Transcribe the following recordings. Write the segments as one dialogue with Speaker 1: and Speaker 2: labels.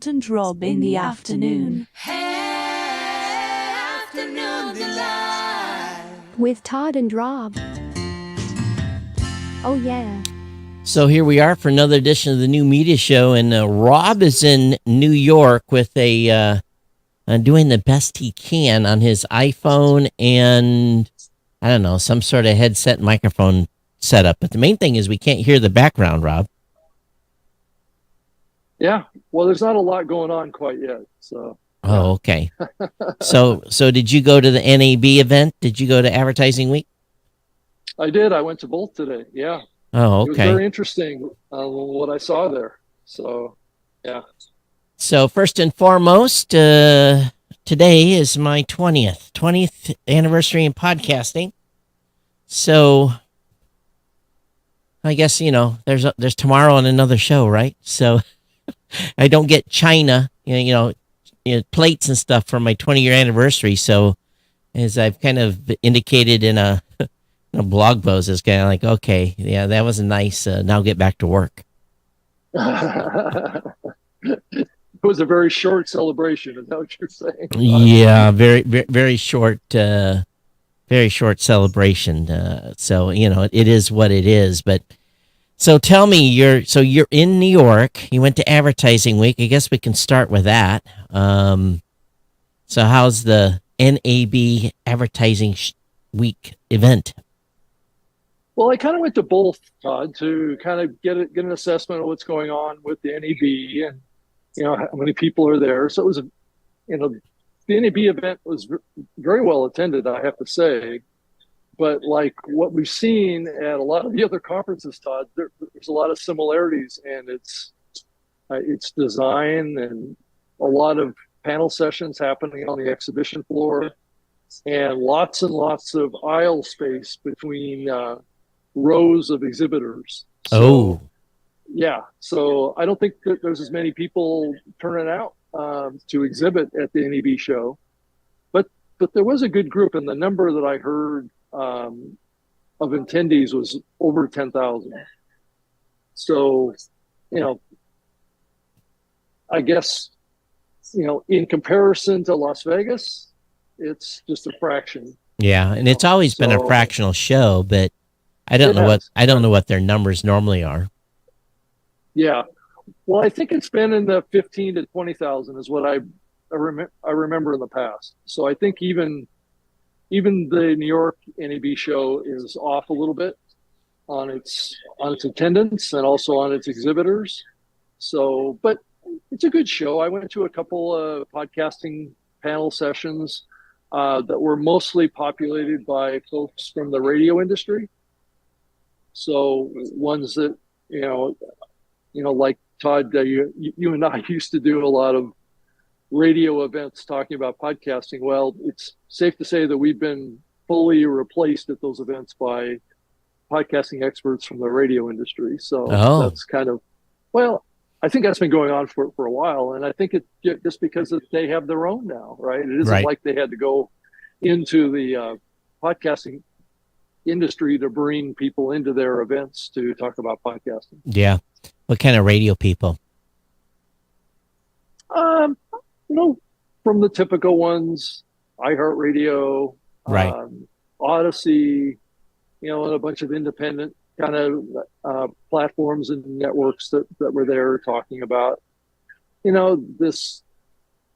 Speaker 1: and Rob in the afternoon.
Speaker 2: Hey, afternoon delight.
Speaker 3: With Todd and Rob. Oh, yeah.
Speaker 4: So here we are for another edition of the New Media Show, and Rob is in New York with doing the best he can on his iPhone and, I don't know, some sort of headset microphone setup. But the main thing is we can't hear the background, Rob.
Speaker 5: Yeah, well, there's not a lot going on quite yet. So.
Speaker 4: Oh, okay. So did you go to the NAB event? Did you go to Advertising Week?
Speaker 5: I did. I went to both today. Yeah.
Speaker 4: Oh,
Speaker 5: It was
Speaker 4: okay.
Speaker 5: very interesting what I saw there. So, yeah.
Speaker 4: So first and foremost, today is my 20th anniversary in podcasting. So I guess, there's tomorrow on another show, right? So I don't get China, plates and stuff for my 20-year anniversary. So as I've kind of indicated in a blog post, it's kind of like, okay, yeah, that was nice. Now get back to work.
Speaker 5: It was a very short celebration. Is that what you're saying?
Speaker 4: Yeah, very, very, very short celebration. So, it is what it is. But so tell me, you're in New York. You went to Advertising Week. I guess we can start with that. So how's the NAB Advertising Week event?
Speaker 5: Well, I kind of went to both, Todd, to kind of get an assessment of what's going on with the NAB and, how many people are there. So it was, the NAB event was very well attended, I have to say. But like what we've seen at a lot of the other conferences, Todd, there's a lot of similarities in its design and a lot of panel sessions happening on the exhibition floor and lots of aisle space between rows of exhibitors. So, yeah. So I don't think that there's as many people turning out to exhibit at the NEB show, but there was a good group, and the number that I heard of attendees was over 10,000. So, I guess, in comparison to Las Vegas, it's just a fraction.
Speaker 4: Yeah, and it's always been a fractional show, but I don't know what their numbers normally are.
Speaker 5: Yeah, well, I think it's been in the 15 to 20,000 is what I remember in the past. So I think even the New York NAB show is off a little bit on its attendance and also on its exhibitors. So, but it's a good show. I went to a couple of podcasting panel sessions that were mostly populated by folks from the radio industry. So ones that, like Todd, you and I used to do a lot of radio events talking about podcasting. Well, it's safe to say that we've been fully replaced at those events by podcasting experts from the radio industry. So that's kind of, I think that's been going on for a while. And I think it's just because they have their own now, right? It isn't like they had to go into the podcasting industry to bring people into their events to talk about podcasting.
Speaker 4: Yeah. What kind of radio people?
Speaker 5: From the typical ones, iHeartRadio, Odyssey, and a bunch of independent kind of platforms and networks that were there talking about, this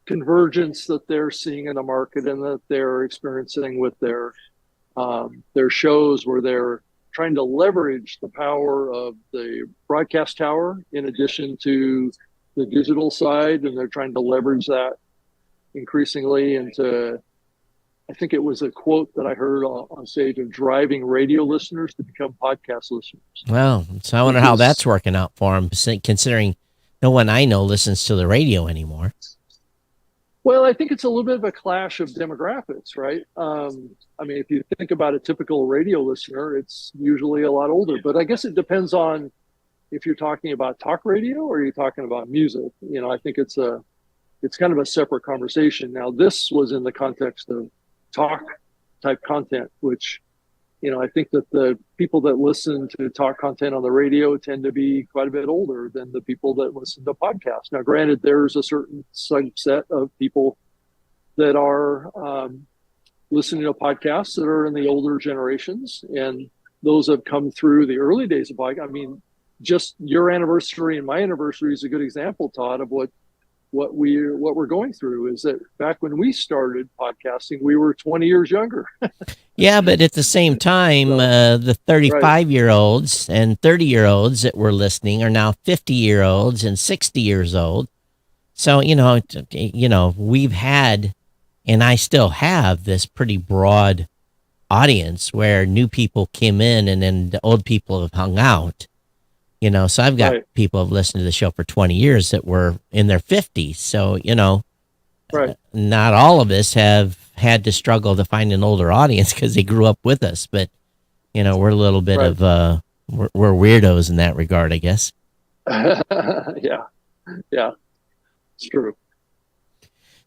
Speaker 5: convergence that they're seeing in the market and that they're experiencing with their shows where they're trying to leverage the power of the broadcast tower in addition to the digital side, and they're trying to leverage that increasingly into, I think it was a quote that I heard on stage, of driving radio listeners to become podcast listeners.
Speaker 4: Well, so I wonder how that's working out for them, considering no one I know listens to the radio anymore.
Speaker 5: Well, I think it's a little bit of a clash of demographics, right? If you think about a typical radio listener, it's usually a lot older, but I guess it depends on if you're talking about talk radio or you're talking about music. I think it's kind of a separate conversation. Now, this was in the context of talk type content, which I think that the people that listen to talk content on the radio tend to be quite a bit older than the people that listen to podcasts. Now, granted, there's a certain subset of people that are listening to podcasts that are in the older generations, and those have come through the early days of podcast. I mean, just your anniversary and my anniversary is a good example, Todd, of what we're going through. Is that back when we started podcasting, we were 20 years younger.
Speaker 4: Yeah, but at the same time, the 35-year-olds and 30-year-olds that were listening are now 50-year-olds and 60 years old. So, we've had, and I still have, this pretty broad audience where new people came in and then the old people have hung out. So I've got people who have listened to the show for 20 years that were in their 50s. So, not all of us have had to struggle to find an older audience because they grew up with us. But, we're a little bit of, we're weirdos in that regard, I guess.
Speaker 5: Yeah, it's true.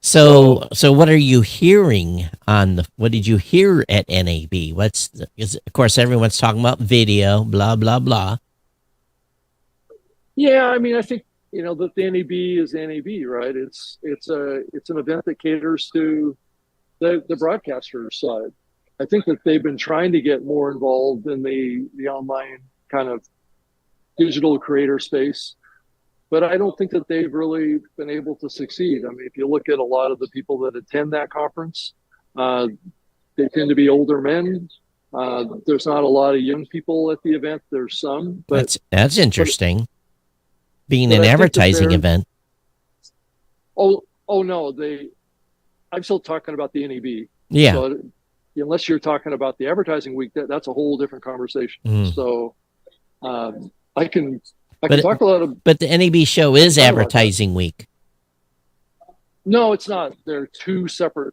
Speaker 4: So what are you hearing what did you hear at NAB? Of course, everyone's talking about video, blah, blah, blah.
Speaker 5: Yeah, I mean, I think that the NAB is NAB, right? It's an event that caters to the broadcaster's side. I think that they've been trying to get more involved in the online kind of digital creator space, but I don't think that they've really been able to succeed. I mean, if you look at a lot of the people that attend that conference, they tend to be older men. There's not a lot of young people at the event. There's some, but
Speaker 4: that's interesting. Being an advertising event.
Speaker 5: Oh no, I'm still talking about the NEB.
Speaker 4: Yeah.
Speaker 5: So, unless you're talking about the advertising week, that's a whole different conversation. So I can talk a lot of. But
Speaker 4: the NEB show is advertising week.
Speaker 5: No, it's not. They're two separate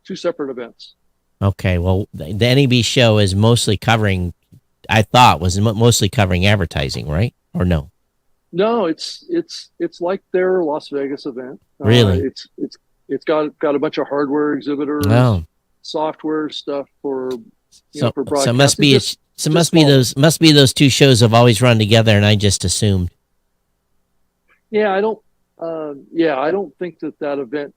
Speaker 5: events.
Speaker 4: Okay, well, the NEB show is mostly covering. I thought was mostly covering advertising, right? Or no?
Speaker 5: No, it's like their Las Vegas event.
Speaker 4: Really?
Speaker 5: It's got a bunch of hardware exhibitors, software stuff for for broadcasting.
Speaker 4: So must be those two shows have always run together, and I just assumed.
Speaker 5: Yeah, I don't think that event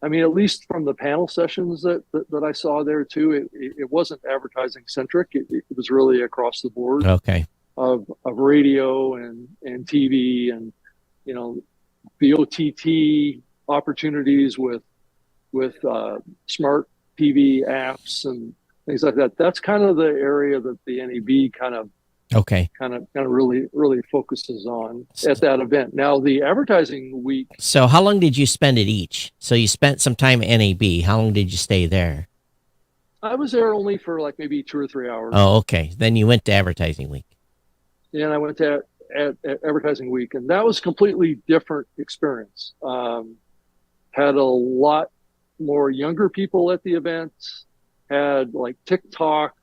Speaker 5: I mean, at least from the panel sessions that I saw there too, it wasn't advertising centric. It was really across the board.
Speaker 4: Okay.
Speaker 5: Of radio and TV and the OTT opportunities with smart TV apps and things like that. That's kind of the area that the NEB kind of really focuses on at that event. Now the advertising week.
Speaker 4: So how long did you spend at each? So you spent some time at NAB. How long did you stay there?
Speaker 5: I was there only for like maybe 2 or 3 hours.
Speaker 4: Oh, okay. Then you went to advertising week.
Speaker 5: And I went to at advertising week, and that was a completely different experience. Had a lot more younger people at the event, had like TikTok,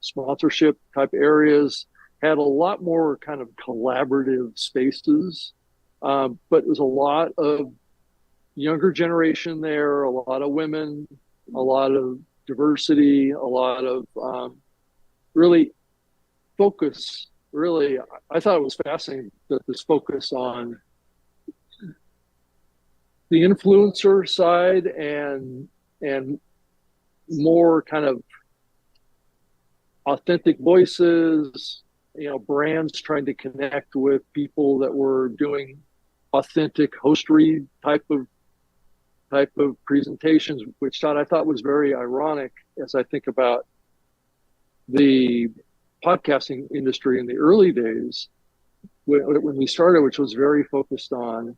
Speaker 5: sponsorship type areas, had a lot more kind of collaborative spaces. But it was a lot of younger generation there, a lot of women, a lot of diversity, a lot of really focus. Really, I thought it was fascinating that this focus on the influencer side and more kind of authentic voices, brands trying to connect with people that were doing authentic hostery type of presentations, which I thought was very ironic as I think about the podcasting industry in the early days when we started, which was very focused on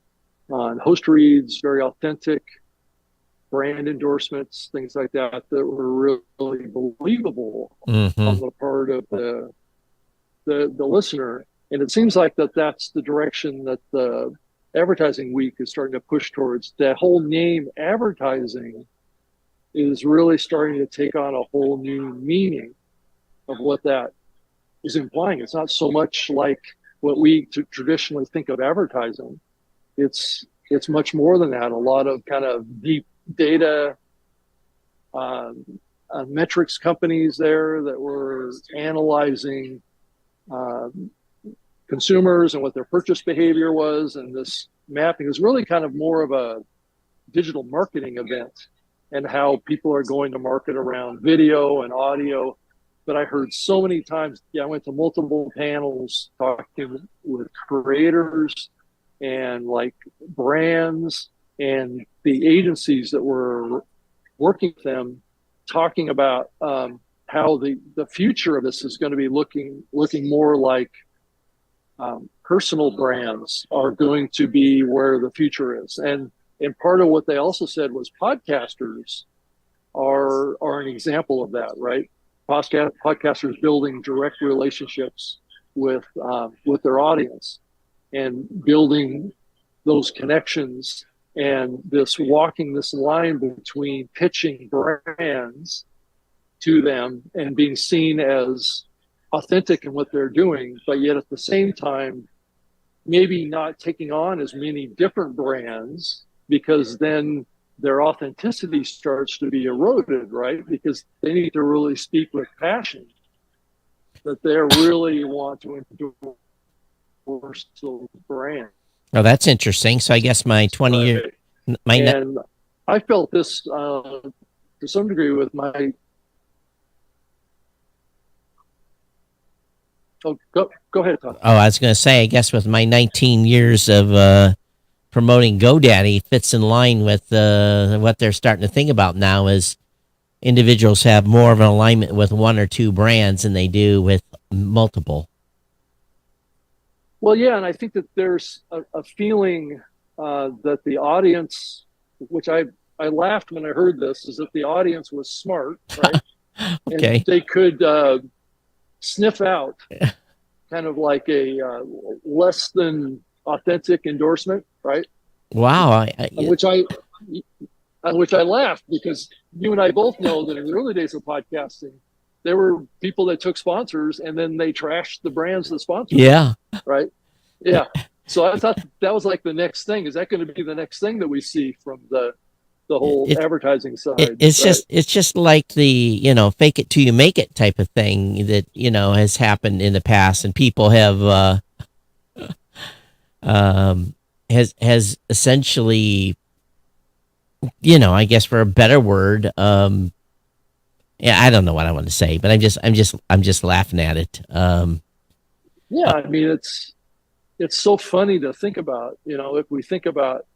Speaker 5: host reads, very authentic brand endorsements, things like that were really believable on the part of the listener. And it seems like that's the direction that the advertising week is starting to push towards. That whole name advertising is really starting to take on a whole new meaning of what that is implying. It's not so much like what we traditionally think of advertising. It's much more than that. A lot of kind of deep data metrics companies there that were analyzing consumers and what their purchase behavior was, and this mapping is really kind of more of a digital marketing event and how people are going to market around video and audio. But I heard so many times, I went to multiple panels talking with creators and like brands and the agencies that were working with them, talking about how the future of this is going to be looking more like personal brands are going to be where the future is. And part of what they also said was podcasters are an example of that, right? Podcasters building direct relationships with their audience and building those connections, and walking this line between pitching brands to them and being seen as authentic in what they're doing, but yet at the same time, maybe not taking on as many different brands, because then their authenticity starts to be eroded, right? Because they need to really speak with passion, that they really want to endorse those brands.
Speaker 4: Oh, that's interesting. So I guess my 20-year...
Speaker 5: And I felt this to some degree with my... Oh, go ahead, Tom.
Speaker 4: Oh, I was going to say, I guess with my 19 years of promoting GoDaddy fits in line with what they're starting to think about now, is individuals have more of an alignment with one or two brands than they do with multiple.
Speaker 5: Well, yeah, and I think that there's a feeling that the audience, which I laughed when I heard this, is that the audience was smart, right?
Speaker 4: Okay.
Speaker 5: And they could sniff out kind of like a less than authentic endorsement, right?
Speaker 4: Wow.
Speaker 5: Which I laughed, because you and I both know that in the early days of podcasting, there were people that took sponsors and then they trashed the brands that sponsored.
Speaker 4: Yeah.
Speaker 5: Them, right. Yeah. So I thought that was like the next thing. Is that going to be the next thing that we see from the whole advertising side?
Speaker 4: It's just like the, fake it till you make it type of thing that, has happened in the past, and people have, has essentially, I guess for a better word, I don't know what I want to say, but I'm just laughing at it.
Speaker 5: Yeah. I mean, it's so funny to think about, if we think about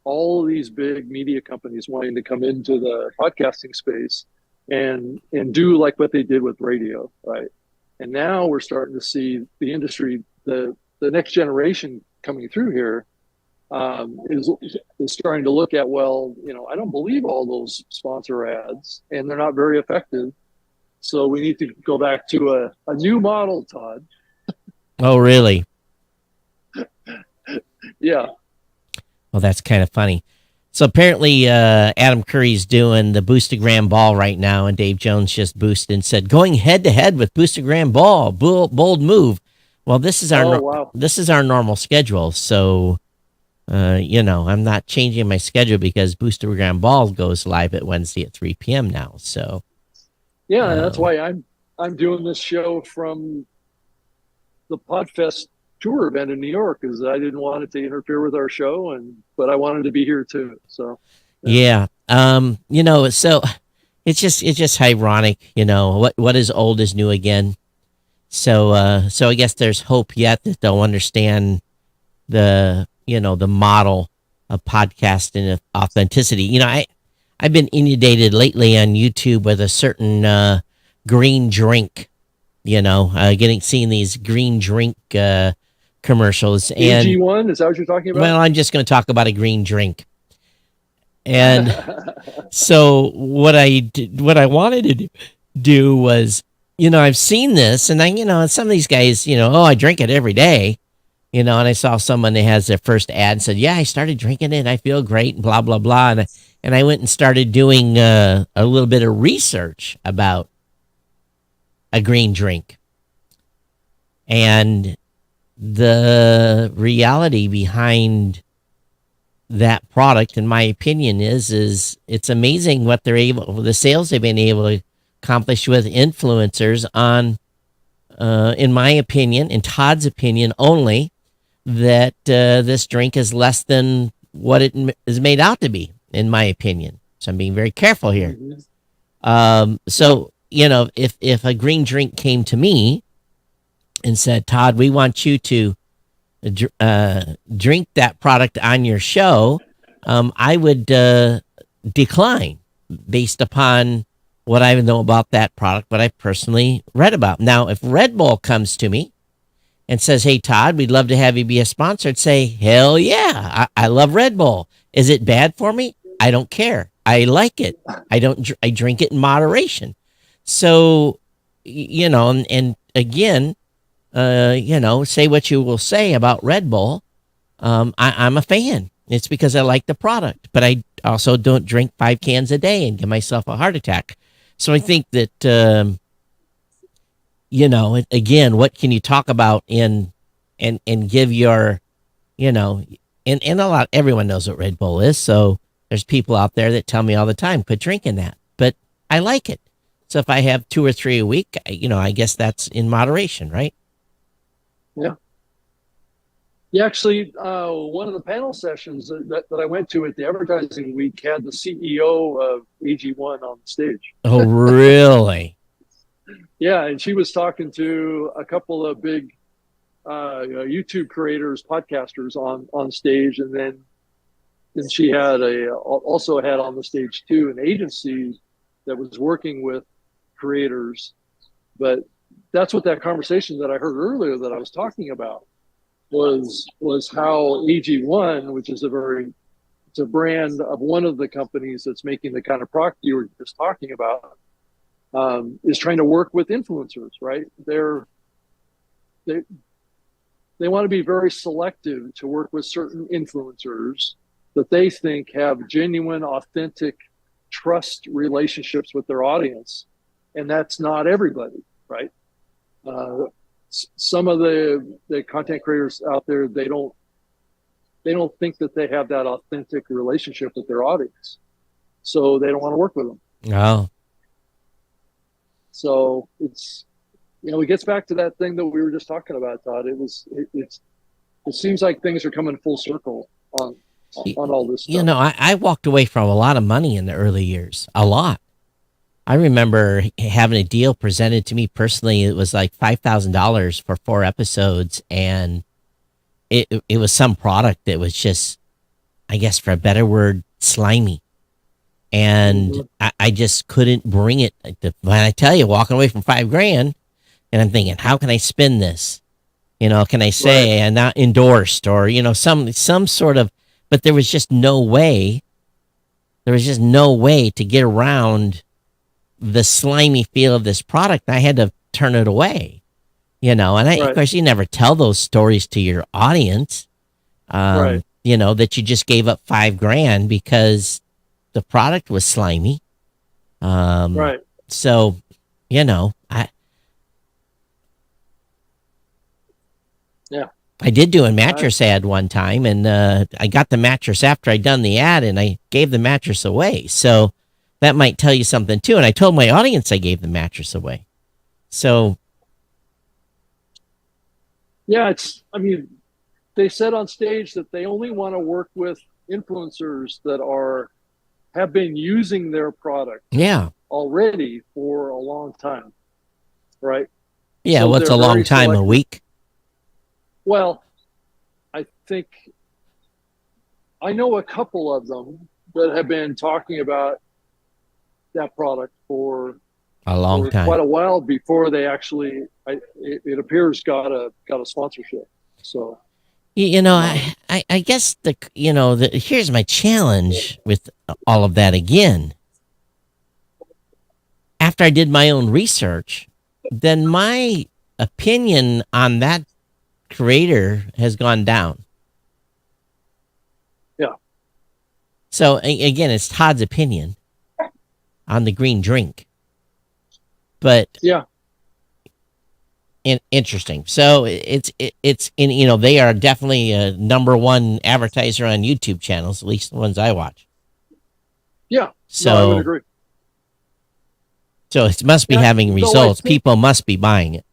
Speaker 5: all of these big media companies wanting to come into the podcasting space and do like what they did with radio, right? And now we're starting to see the industry, the next generation coming through here is starting to look at, well, I don't believe all those sponsor ads, and they're not very effective. So we need to go back to a new model, Todd.
Speaker 4: Oh, really?
Speaker 5: Yeah.
Speaker 4: Well, that's kind of funny. So apparently Adam Curry's doing the Boostagram Ball right now, and Dave Jones just boosted and said, going head-to-head with Boostagram Ball, bold move. Well, this is our normal schedule, so, I'm not changing my schedule because Boostagram Ball goes live at Wednesday at 3 p.m. now, so.
Speaker 5: Yeah, and that's why I'm doing this show from the Podfest tour event in New York, because I didn't want it to interfere with our show, but I wanted to be here too. So
Speaker 4: yeah. So it's just ironic, what is old is new again. So I guess there's hope yet that they'll understand the model of podcasting of authenticity. I've been inundated lately on YouTube with a certain green drink, seeing these green drink commercials. And
Speaker 5: AG1, is that what you're talking about?
Speaker 4: Well, I'm just going to talk about a green drink. And so what I wanted to do was, I've seen this, and some of these guys, I drink it every day, and I saw someone that has their first ad and said, yeah, I started drinking it, and I feel great, and blah, blah, blah. And I went and started doing a little bit of research about a green drink. And the reality behind that product, in my opinion, is it's amazing what the sales they've been able accomplished with influencers on, in my opinion, in Todd's opinion only, that this drink is less than what it is made out to be, in my opinion. So I'm being very careful here. So, if a green drink came to me and said, Todd, we want you to drink that product on your show, I would decline based upon what I know about that product, what I personally read about. Now, if Red Bull comes to me and says, hey, Todd, we'd love to have you be a sponsor, I'd say, hell yeah, I love Red Bull. Is it bad for me? I don't care. I like it. I drink it in moderation. So, and again, say what you will say about Red Bull. I'm a fan. It's because I like the product, but I also don't drink 5 cans a day and give myself a heart attack. So I think that, again, what can you talk about and give your, and everyone knows what Red Bull is. So there's people out there that tell me all the time, quit drinking that, but I like it. So if I have 2 or 3 a week, I guess that's in moderation, right?
Speaker 5: Yeah. Yeah, actually, one of the panel sessions that I went to at the advertising week had the CEO of AG1 on stage.
Speaker 4: Oh, really?
Speaker 5: Yeah, and she was talking to a couple of big YouTube creators, podcasters on stage, and then she had also had on the stage too an agency that was working with creators. But that's what that conversation that I heard earlier that I was talking about was how AG1, which is it's a brand of one of the companies that's making the kind of product you were just talking about, is trying to work with influencers, right? They want to be very selective to work with certain influencers that they think have genuine, authentic trust relationships with their audience. And that's not everybody, right? Some of the content creators out there, they don't think that they have that authentic relationship with their audience. So they don't want to work with them.
Speaker 4: Oh.
Speaker 5: So it's, it gets back to that thing that we were just talking about, Todd. It seems like things are coming full circle on all this stuff.
Speaker 4: I walked away from a lot of money in the early years, a lot. I remember having a deal presented to me personally. It was like $5,000 for 4 episodes, and it was some product that was just, I guess for a better word, slimy. And I just couldn't bring it. When I tell you, walking away from $5,000, and I'm thinking, how can I spin this? Can I say I'm not endorsed or, some sort of, but there was just no way. There was just no way to get around the slimy feel of this product. I had to turn it away, and of course you never tell those stories to your audience, that you just gave up $5,000 because the product was slimy. So, I did do a mattress ad one time, and I got the mattress after I'd done the ad, and I gave the mattress away. So that might tell you something too. And I told my audience I gave the mattress away. So
Speaker 5: yeah, they said on stage that they only want to work with influencers that have been using their product already for a long time, right?
Speaker 4: Yeah,
Speaker 5: so
Speaker 4: what's a long time? Selective. A week?
Speaker 5: Well, I think I know a couple of them that have been talking about that product for
Speaker 4: a long time,
Speaker 5: quite a while before they actually, it appears, got a sponsorship. So,
Speaker 4: I guess here's my challenge with all of that again. After I did my own research, then my opinion on that creator has gone down.
Speaker 5: Yeah.
Speaker 4: So again, it's Todd's opinion on the green drink, but
Speaker 5: yeah,
Speaker 4: interesting. So it's in they are definitely a number 1 advertiser on YouTube channels, at least the ones I watch.
Speaker 5: Yeah.
Speaker 4: So
Speaker 5: I would agree.
Speaker 4: So it must be having
Speaker 5: though
Speaker 4: results.
Speaker 5: I think,
Speaker 4: People must be buying it.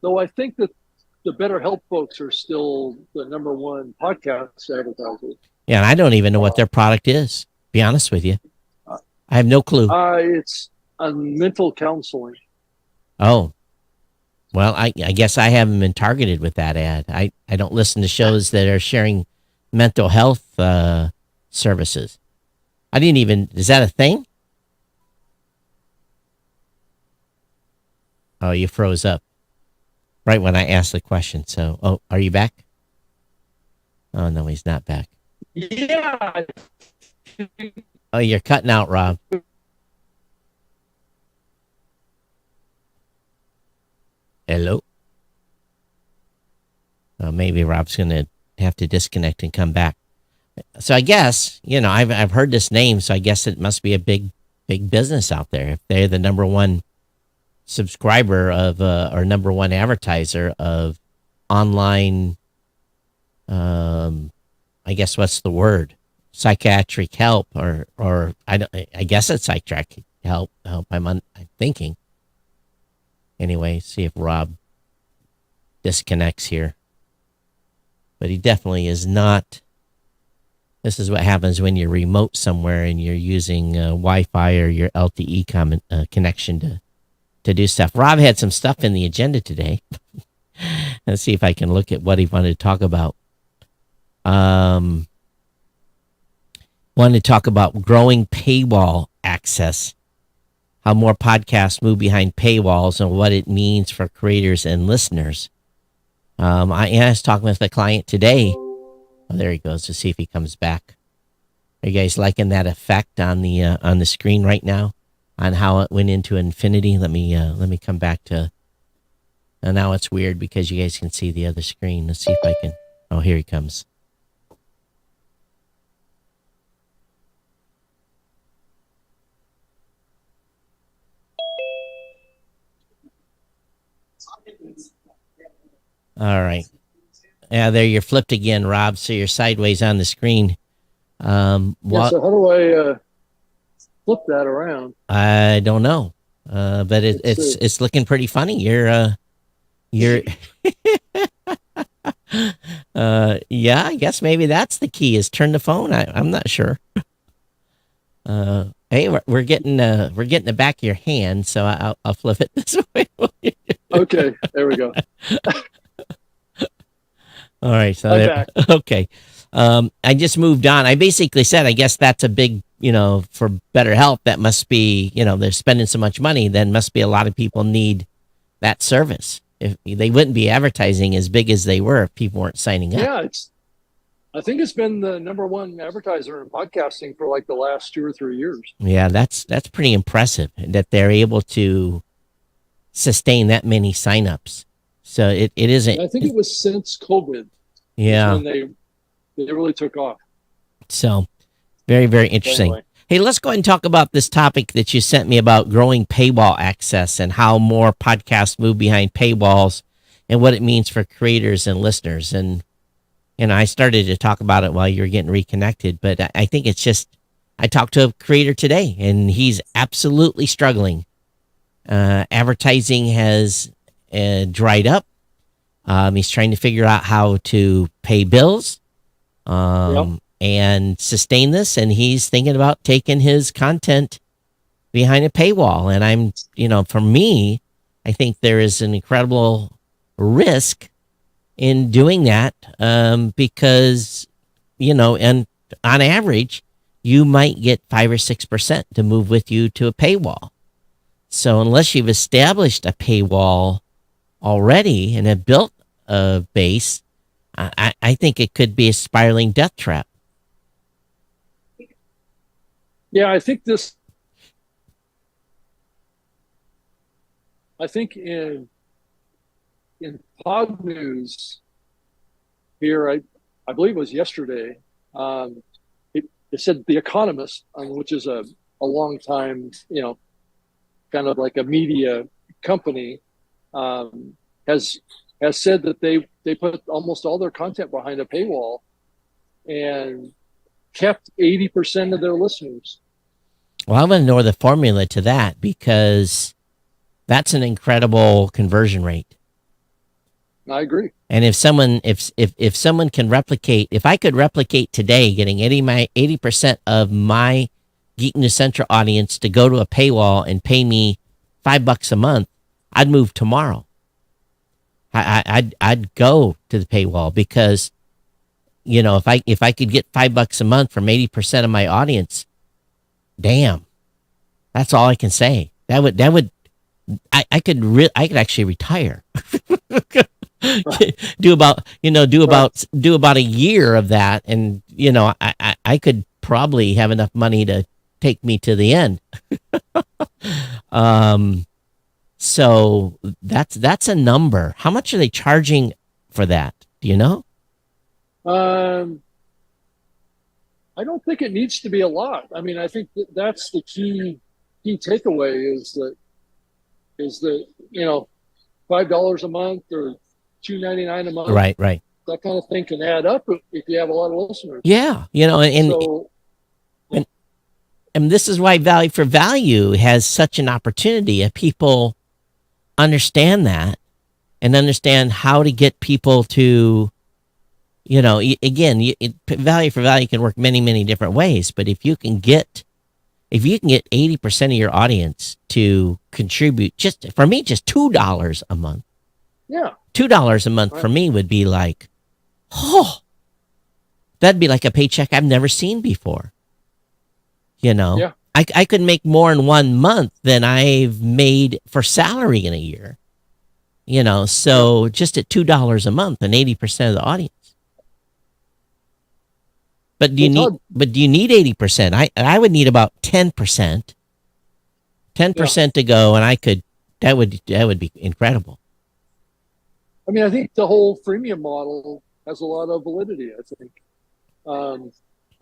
Speaker 5: though I think that the Better Health folks are still the number one podcast advertisers.
Speaker 4: Yeah, and I don't even know what their product is. Be honest with you,
Speaker 5: Uh,
Speaker 4: I have no clue.
Speaker 5: it's mental counseling.
Speaker 4: Oh, well, I guess I haven't been targeted with that ad. I don't listen to shows that are sharing mental health services. I didn't even. Is that a thing? Oh, you froze up right when I asked the question. So, oh, are you back? Oh no, he's not back.
Speaker 5: Yeah.
Speaker 4: Oh, you're cutting out, Rob. Hello. Maybe Rob's going to have to disconnect and come back. So I guess, I've heard this name, so I guess it must be a big business out there. If they're the number one subscriber of or number one advertiser of online, I guess what's the word? Psychiatric help, or I guess it's psychiatric help. I'm thinking. Anyway, see if Rob disconnects here. But he definitely is not. This is what happens when you're remote somewhere and you're using Wi-Fi or your LTE connection to do stuff. Rob had some stuff in the agenda today. Let's see if I can look at what he wanted to talk about. Wanted to talk about growing paywall access, how more podcasts move behind paywalls and what it means for creators and listeners. I was talking with a client today. Oh, there he goes. To see if he comes back. Are you guys liking that effect on the screen right now, on how it went into infinity? Let me come back to. And now it's weird because you guys can see the other screen. Let's see if I can. Oh, here he comes. All right. Yeah, there you're flipped again, Rob. So you're sideways on the screen.
Speaker 5: Yeah, so how do I flip that around?
Speaker 4: I don't know, but it's looking pretty funny. You're yeah. I guess maybe that's the key is turn the phone. I'm not sure. Hey, we're getting the back of your hand, so I'll flip it this way.
Speaker 5: Okay, there we go.
Speaker 4: All right, so
Speaker 5: I'm back.
Speaker 4: Okay. I just moved on. I basically said, I guess that's a big, for better health. That must be, they're spending so much money. Then must be a lot of people need that service. If they wouldn't be advertising as big as they were if people weren't signing up.
Speaker 5: Yeah, I think it's been the number one advertiser in podcasting for like the last 2 or 3 years.
Speaker 4: Yeah, that's pretty impressive that they're able to sustain that many signups. So it isn't.
Speaker 5: I think it was since COVID.
Speaker 4: Yeah,
Speaker 5: when they really took off.
Speaker 4: So very, very interesting.
Speaker 5: Anyway.
Speaker 4: Hey, let's go ahead and talk about this topic that you sent me about growing paywall access and how more podcasts move behind paywalls and what it means for creators and listeners. And I started to talk about it while you were getting reconnected, but I think it's just, I talked to a creator today and he's absolutely struggling. Advertising has dried up. He's trying to figure out how to pay bills and sustain this. And he's thinking about taking his content behind a paywall. And I'm, for me, I think there is an incredible risk in doing that because, and on average, you might get 5 or 6% to move with you to a paywall. So unless you've established a paywall already and have built a base, I think it could be a spiraling death trap.
Speaker 5: Yeah, I think in pod news here, I believe it was yesterday, it said The Economist, which is a long time, kind of like a media company, has said that they put almost all their content behind a paywall and kept 80% of their listeners.
Speaker 4: Well, I want to know the formula to that, because that's an incredible conversion rate.
Speaker 5: I agree.
Speaker 4: And if someone can replicate, if I could replicate today, getting 80% of my Geek News Central audience to go to a paywall and pay me $5 a month, I'd move tomorrow. I'd go to the paywall, because if I could get $5 a month from 80% of my audience, damn, that's all I can say. I could actually retire. do about a year of that, and I could probably have enough money to take me to the end. So that's a number. How much are they charging for that? Do you know?
Speaker 5: I don't think it needs to be a lot. I mean, I think that's the key takeaway is that $5 a month or $2.99 a month,
Speaker 4: Right.
Speaker 5: that kind of thing can add up if you have a lot of listeners.
Speaker 4: Yeah, and this is why Value for Value has such an opportunity. If people understand that and understand how to get people to, Value for Value can work many, many different ways. But if you can get 80% of your audience to contribute, just $2 a month.
Speaker 5: Yeah.
Speaker 4: $2 a month for me would be like, that'd be like a paycheck I've never seen before.
Speaker 5: Yeah.
Speaker 4: I could make more in 1 month than I've made for salary in a year. So just at $2 a month and 80% of the audience. But do you need 80%? I would need about 10%. 10% to go, and that would be incredible.
Speaker 5: I mean, I think the whole freemium model has a lot of validity, I think,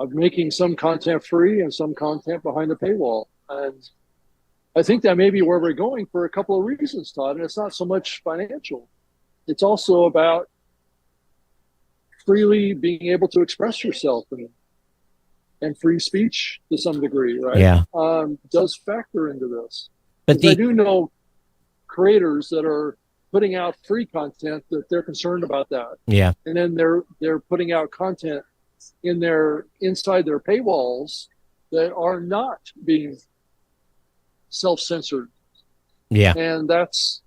Speaker 5: of making some content free and some content behind the paywall. And I think that may be where we're going for a couple of reasons, Todd. And it's not so much financial. It's also about freely being able to express yourself and free speech to some degree, right?
Speaker 4: Yeah.
Speaker 5: Does factor into this.
Speaker 4: But
Speaker 5: I do know creators that are putting out free content that they're concerned about that.
Speaker 4: Yeah.
Speaker 5: And then they're putting out content inside their paywalls that are not being self-censored.
Speaker 4: Yeah.
Speaker 5: And that's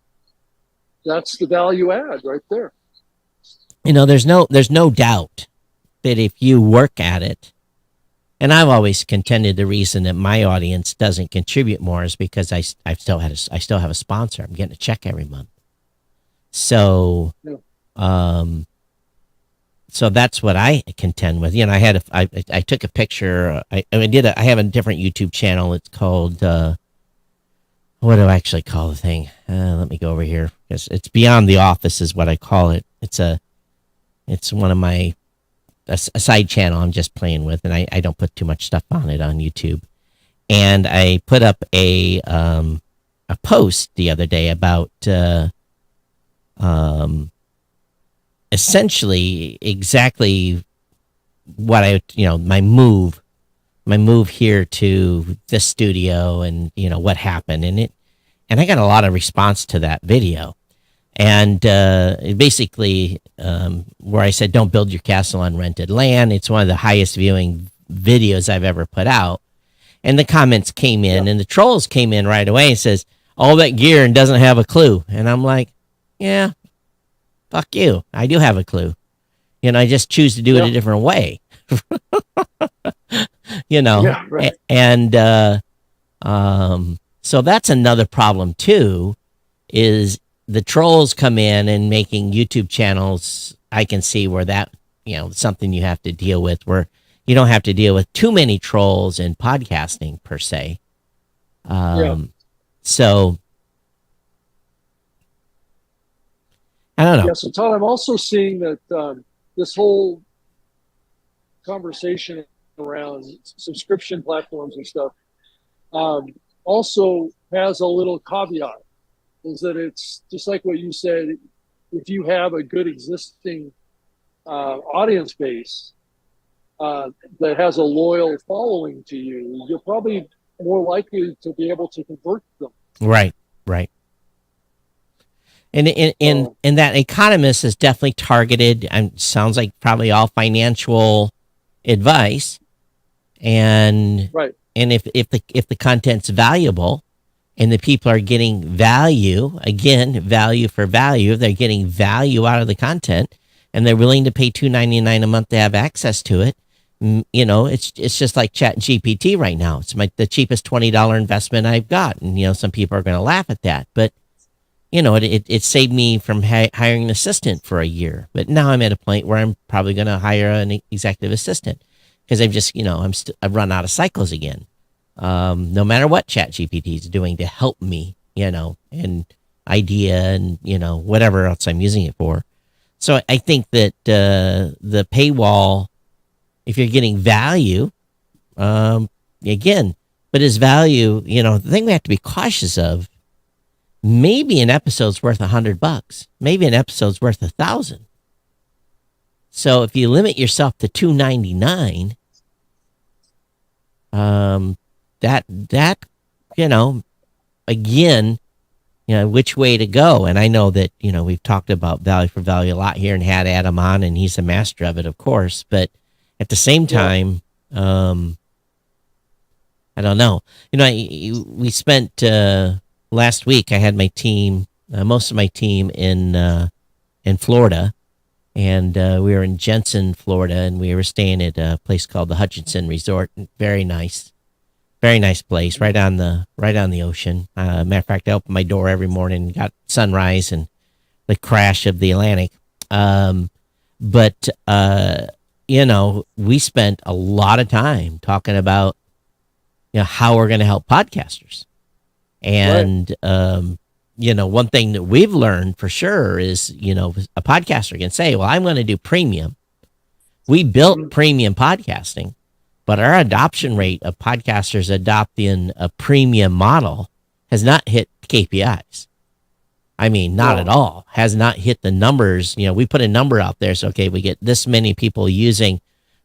Speaker 5: the value add right there.
Speaker 4: There's no doubt that if you work at it, and I've always contended the reason that my audience doesn't contribute more is because I still have a sponsor. I'm getting a check every month. So, so that's what I contend with. I took a picture. I have a different YouTube channel. It's called, what do I actually call the thing? Let me go over here. It's Beyond the Office is what I call it. It's one of my, a side channel I'm just playing with, and I don't put too much stuff on it on YouTube. And I put up a post the other day about, essentially exactly what my move here to this studio, and what happened, and I got a lot of response to that video, and basically where I said don't build your castle on rented land. It's one of the highest viewing videos I've ever put out, and the comments came in, and the trolls came in right away and says all that gear and doesn't have a clue, and I'm like, yeah. Fuck you. I do have a clue. I just choose to do it a different way.
Speaker 5: Yeah, right.
Speaker 4: And so that's another problem too, is the trolls come in and making YouTube channels. I can see where that, something you have to deal with, where you don't have to deal with too many trolls in podcasting per se. So I don't know.
Speaker 5: Yeah, so Todd, I'm also seeing that this whole conversation around subscription platforms and stuff also has a little caveat, is that it's just like what you said. If you have a good existing audience base that has a loyal following to you, you'll probably more likely to be able to convert them.
Speaker 4: Right. And
Speaker 5: So-
Speaker 4: that economist is definitely targeted, and sounds like probably all financial advice. And
Speaker 5: Right.
Speaker 4: and if the content's valuable and the people are getting value, again, value for value, they're getting value out of the content and they're willing to pay $2.99 a month to have access to it. You know, it's just like Chat GPT right now. It's the cheapest $20 investment I've got. And, you know, some people are going to laugh at that, but you know, it saved me from hiring an assistant for a year. But now I'm at a point where I'm probably going to hire an executive assistant because I've just, you know, I've run out of cycles again. No matter what Chat GPT is doing to help me, you know, and idea and, you know, whatever else I'm using it for. So I think that the paywall, if you're getting value, again, but is value, you know, the thing we have to be cautious of, maybe an episode's worth $100, maybe an episode's worth 1,000. So if you limit yourself to $2.99, that you know, again, you know, which way to go. And I know that, you know, we've talked about value for value a lot here and had Adam on, and he's a master of it, of course. But at the same time, I don't know. You know, we spent last week. I had my team, most of my team in Florida, and we were in Jensen, Florida, and we were staying at a place called the Hutchinson Resort. Very nice place, right on the ocean. Matter of fact, I opened my door every morning, got sunrise and the crash of the Atlantic. But you know, we spent a lot of time talking about, you know, how we're going to help podcasters. And, you know, one thing that we've learned for sure is, you know, a podcaster can say, well, I'm going to do premium. We built premium podcasting, but our adoption rate of podcasters adopting a premium model has not hit KPIs. I mean, not at all. Has not hit the numbers. You know, we put a number out there. So, okay, we get this many people using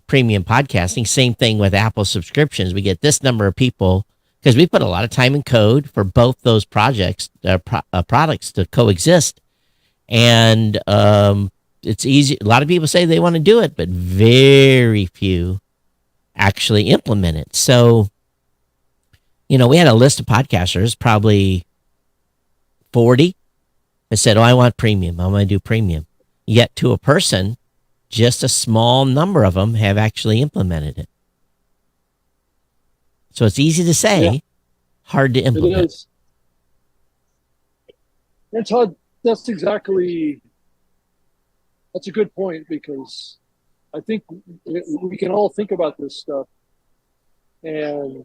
Speaker 4: premium podcasting. Same thing with Apple subscriptions. We get this number of people, because we put a lot of time and code for both those products to coexist. And it's easy. A lot of people say they want to do it, but very few actually implement it. So, you know, we had a list of podcasters, probably 40, that said, oh, I want premium. I want to do premium. Yet to a person, just a small number of them have actually implemented it. So it's easy to say, hard to implement.
Speaker 5: It is. And Todd, that's a good point, because I think we can all think about this stuff and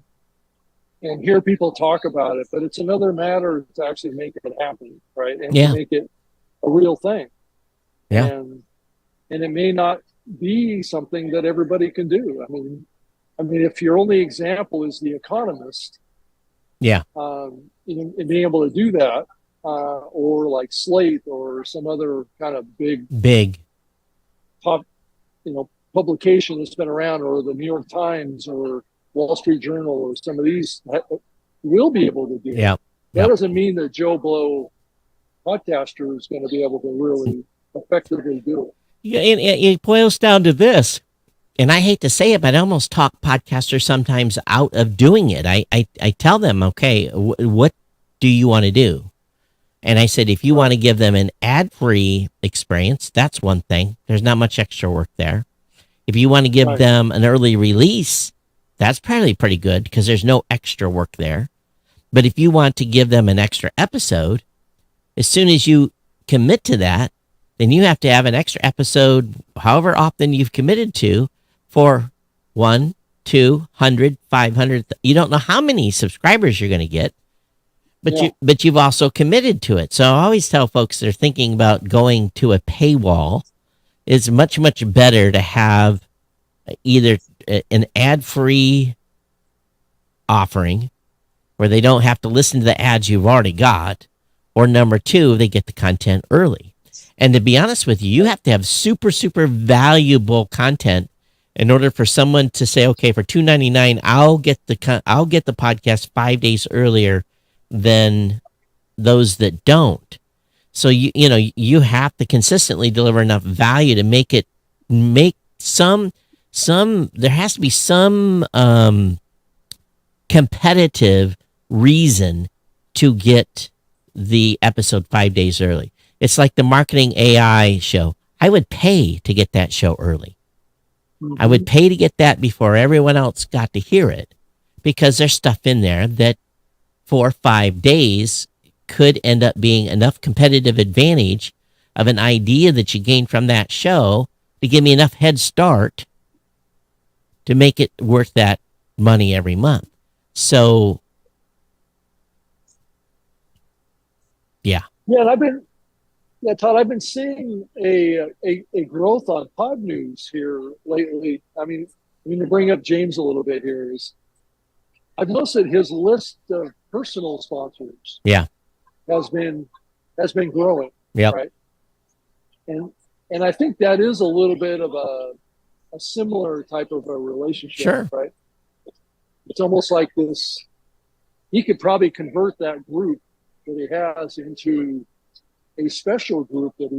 Speaker 5: hear people talk about it, but it's another matter to actually make it happen, right? And to make it a real thing.
Speaker 4: Yeah.
Speaker 5: And it may not be something that everybody can do. I mean, if your only example is The Economist, in being able to do that, or like Slate or some other kind of big top, you know, publication that's been around, or the New York Times or Wall Street Journal, or some of these will be able to do it. That doesn't mean that Joe Blow podcaster is going to be able to really effectively do it.
Speaker 4: Yeah, and it boils down to this, and I hate to say it, but I almost talk podcasters sometimes out of doing it. I tell them, okay, what do you want to do? And I said, if you want to give them an ad-free experience, that's one thing. There's not much extra work there. If you want to give them an early release, that's probably pretty good, because there's no extra work there. But if you want to give them an extra episode, as soon as you commit to that, then you have to have an extra episode, however often you've committed to, for 1, 200, 500. You don't know how many subscribers you're going to get, but you've also committed to it. So I always tell folks that are thinking about going to a paywall, it's much, much better to have either an ad-free offering where they don't have to listen to the ads you've already got, or number two, they get the content early. And to be honest with you, you have to have super, super valuable content In order for someone to say, okay, for $2.99, I'll get the podcast 5 days earlier than those that don't. So you have to consistently deliver enough value to make some there has to be some competitive reason to get the episode 5 days early. It's like the marketing AI show. I would pay to get that show early. I would pay to get that before everyone else got to hear it, because there's stuff in there that for 5 days could end up being enough competitive advantage of an idea that you gained from that show to give me enough head start to make it worth that money every month. So, yeah.
Speaker 5: Yeah, and Todd, I've been seeing a growth on Pod News here lately. I mean, to bring up James a little bit here, is I've noticed that his list of personal sponsors,
Speaker 4: Yeah.
Speaker 5: has been growing.
Speaker 4: Yep.
Speaker 5: Right. And I think that is a little bit of a similar type of a relationship.
Speaker 4: Sure.
Speaker 5: Right. It's almost like this. He could probably convert that group that he has into a special group that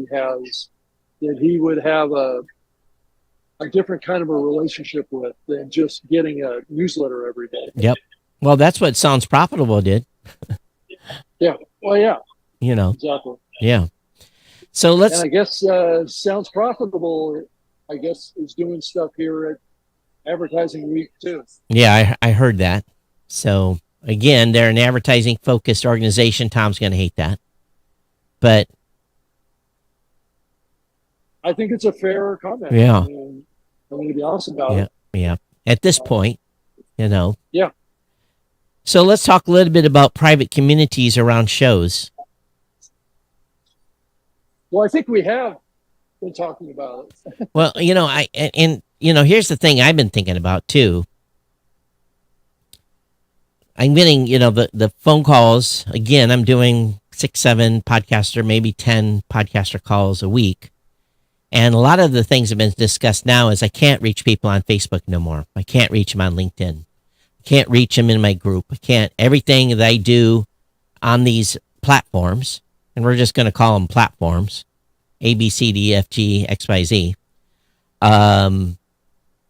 Speaker 5: he would have a different kind of a relationship with than just getting a newsletter every day.
Speaker 4: Yep. Well, that's what Sounds Profitable did.
Speaker 5: Yeah. Well, yeah. Exactly.
Speaker 4: Yeah. So
Speaker 5: And I guess Sounds Profitable, I guess, is doing stuff here at Advertising Week too.
Speaker 4: Yeah, I heard that. So again, they're an advertising focused organization. Tom's going to hate that. But
Speaker 5: I think it's a fair comment.
Speaker 4: Yeah.
Speaker 5: I'm going to be honest about it.
Speaker 4: Yeah. At this point,
Speaker 5: Yeah.
Speaker 4: So let's talk a little bit about private communities around shows.
Speaker 5: Well, I think we have been talking about it.
Speaker 4: Well, here's the thing I've been thinking about too. I'm getting, the phone calls. Again, I'm doing 6, 7 podcaster, maybe 10 podcaster calls a week. And a lot of the things that have been discussed now is I can't reach people on Facebook no more. I can't reach them on LinkedIn. I can't reach them in my group. I can't. Everything that I do on these platforms, and we're just going to call them platforms, A, B, C, D, F, G, X, Y, Z.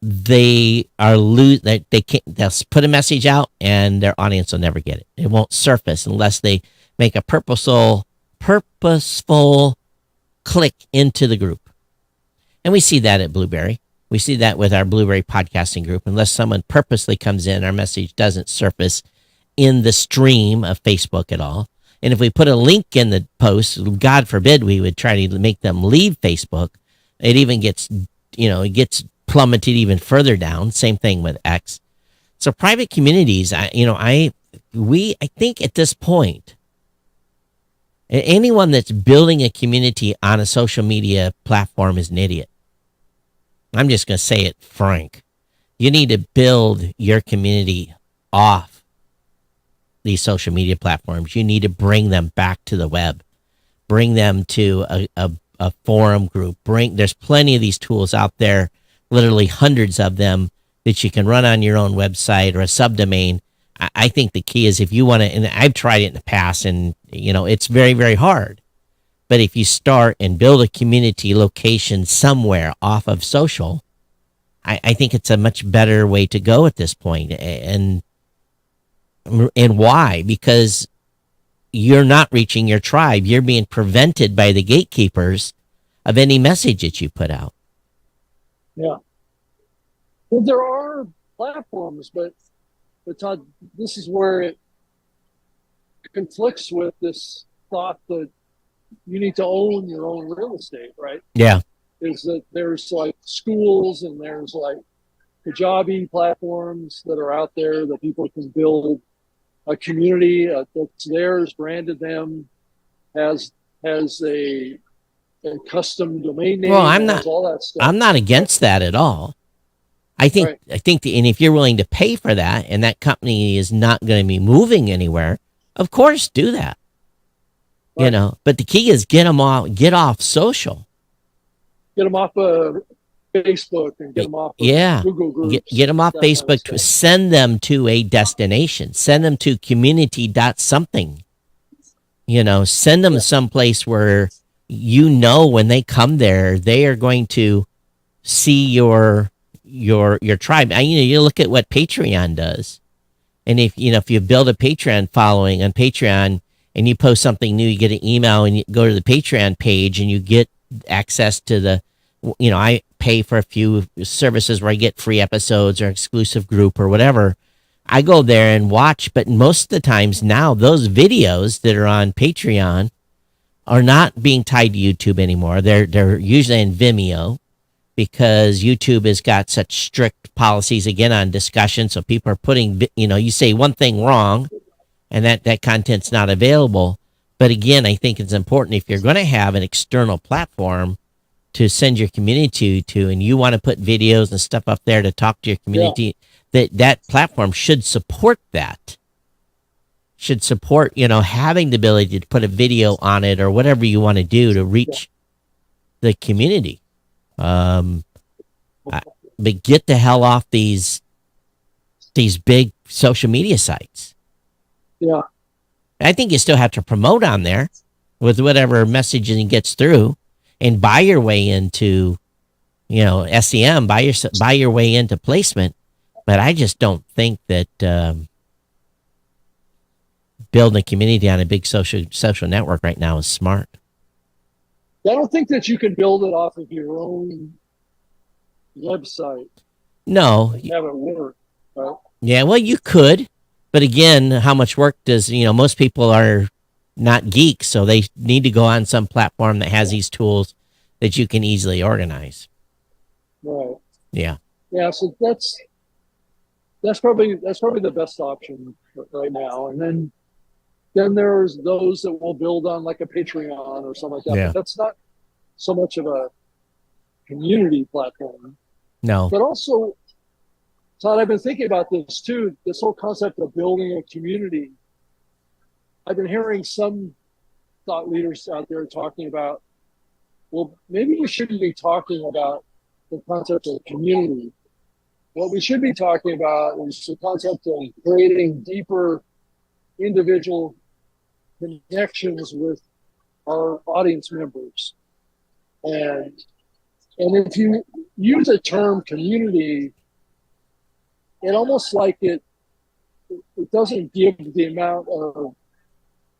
Speaker 4: They are they'll put a message out and their audience will never get it. It won't surface unless they make a purposeful click into the group. And we see that at Blueberry. We see that with our Blueberry podcasting group. Unless someone purposely comes in, our message doesn't surface in the stream of Facebook at all. And if we put a link in the post, God forbid we would try to make them leave Facebook. It even gets, it gets plummeted even further down. Same thing with X. So private communities, I think at this point, anyone that's building a community on a social media platform is an idiot. I'm just going to say it frank. You need to build your community off these social media platforms. You need to bring them back to the web. Bring them to a forum group. There's plenty of these tools out there, literally hundreds of them that you can run on your own website or a subdomain. I think the key is if you want to, and I've tried it in the past, and it's very, very hard. But if you start and build a community location somewhere off of social, I think it's a much better way to go at this point. And why? Because you're not reaching your tribe. You're being prevented by the gatekeepers of any message that you put out.
Speaker 5: Yeah. Well, there are platforms, but Todd, this is where it conflicts with this thought that you need to own your own real estate, right?
Speaker 4: Yeah.
Speaker 5: Is that there's like schools and there's like Kajabi platforms that are out there that people can build a community that's theirs, branded them, has a custom domain name.
Speaker 4: Well,
Speaker 5: all that stuff.
Speaker 4: I'm not against that at all. I think and if you're willing to pay for that and that company is not going to be moving anywhere, of course do that.
Speaker 5: Right.
Speaker 4: But the key is get off social.
Speaker 5: Get them off Facebook and get them off of
Speaker 4: Yeah.
Speaker 5: Google groups.
Speaker 4: Get them off
Speaker 5: that kind of
Speaker 4: Facebook.
Speaker 5: stuff.
Speaker 4: Send them to a destination. Send them to community dot something. Send them someplace where when they come there, they are going to see your tribe. You look at what Patreon does. And if you build a Patreon following on Patreon and you post something new, you get an email and you go to the Patreon page and you get access to I pay for a few services where I get free episodes or exclusive group or whatever. I go there and watch, but most of the times now those videos that are on Patreon are not being tied to YouTube anymore. They're usually in Vimeo because YouTube has got such strict policies again on discussion. So people are putting, you say one thing wrong and that content's not available. But again, I think it's important if you're going to have an external platform to send your community to, and you want to put videos and stuff up there to talk to your community, that platform should support that. Should support, having the ability to put a video on it or whatever you want to do to reach the community. But get the hell off these big social media sites.
Speaker 5: Yeah.
Speaker 4: I think you still have to promote on there with whatever messaging gets through and buy your way into, SEM, buy your way into placement. But I just don't think that building a community on a big social network right now is smart.
Speaker 5: I don't think that you can build it off of your own website.
Speaker 4: No.
Speaker 5: And have it work, right?
Speaker 4: Yeah, well, you could. But again, how much work does, most people are not geeks, so they need to go on some platform that has these tools that you can easily organize.
Speaker 5: Right.
Speaker 4: Yeah.
Speaker 5: Yeah, so that's probably the best option right now. And then there's those that will build on like a Patreon or something like that.
Speaker 4: Yeah.
Speaker 5: But that's not so much of a community platform.
Speaker 4: No.
Speaker 5: But also, Todd, I've been thinking about this too, this whole concept of building a community. I've been hearing some thought leaders out there talking about, well, maybe we shouldn't be talking about the concept of community. What we should be talking about is the concept of creating deeper individual connections with our audience members. And if you use a term community, it almost like it doesn't give the amount of,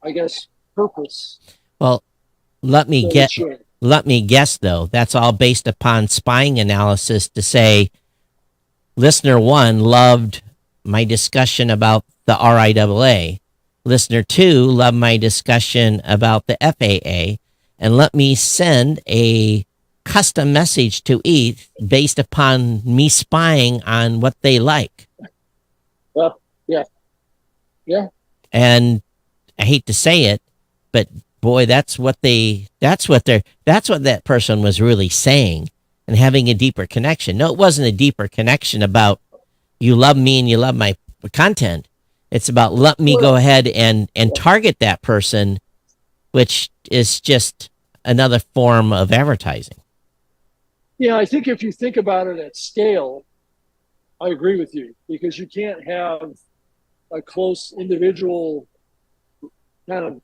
Speaker 5: I guess, purpose.
Speaker 4: Well, let me guess though. That's all based upon spying analysis to say listener 1 loved my discussion about the RIAA. Listener 2 loved my discussion about the FAA, and let me send a custom message to each based upon me spying on what they like.
Speaker 5: Yeah.
Speaker 4: And I hate to say it, but boy, that's what that person was really saying and having a deeper connection. No, it wasn't a deeper connection about you love me and you love my content. It's about let me go ahead and target that person, which is just another form of advertising.
Speaker 5: Yeah, I think if you think about it at scale, I agree with you, because you can't have a close individual kind of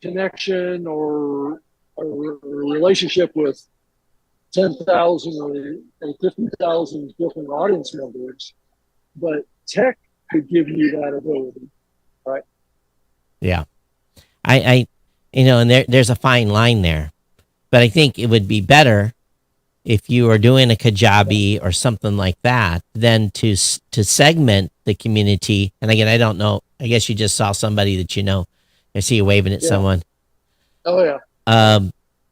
Speaker 5: connection or a relationship with 10,000 or 50,000 different audience members, but tech could give you that ability, right?
Speaker 4: Yeah. I and there's a fine line there, but I think it would be better if you are doing a Kajabi or something like that than to segment the community. And again, I don't know. I guess you just saw somebody that you know. I see you waving at someone.
Speaker 5: Oh yeah.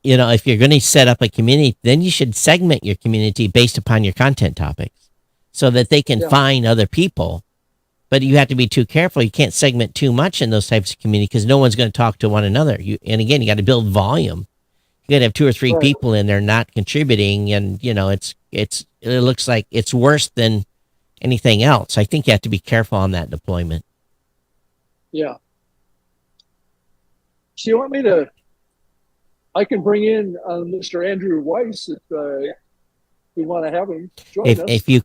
Speaker 4: If you're going to set up a community, then you should segment your community based upon your content topics so that they can find other people. But you have to be too careful. You can't segment too much in those types of community because no one's going to talk to one another. And again, you got to build volume. You got to have 2 or 3 people in there not contributing, and it looks like it's worse than anything else. I think you have to be careful on that deployment.
Speaker 5: Yeah. So you want me to? I can bring in Mr. Andrew Weiss we want to have him join
Speaker 4: If
Speaker 5: us.
Speaker 4: if we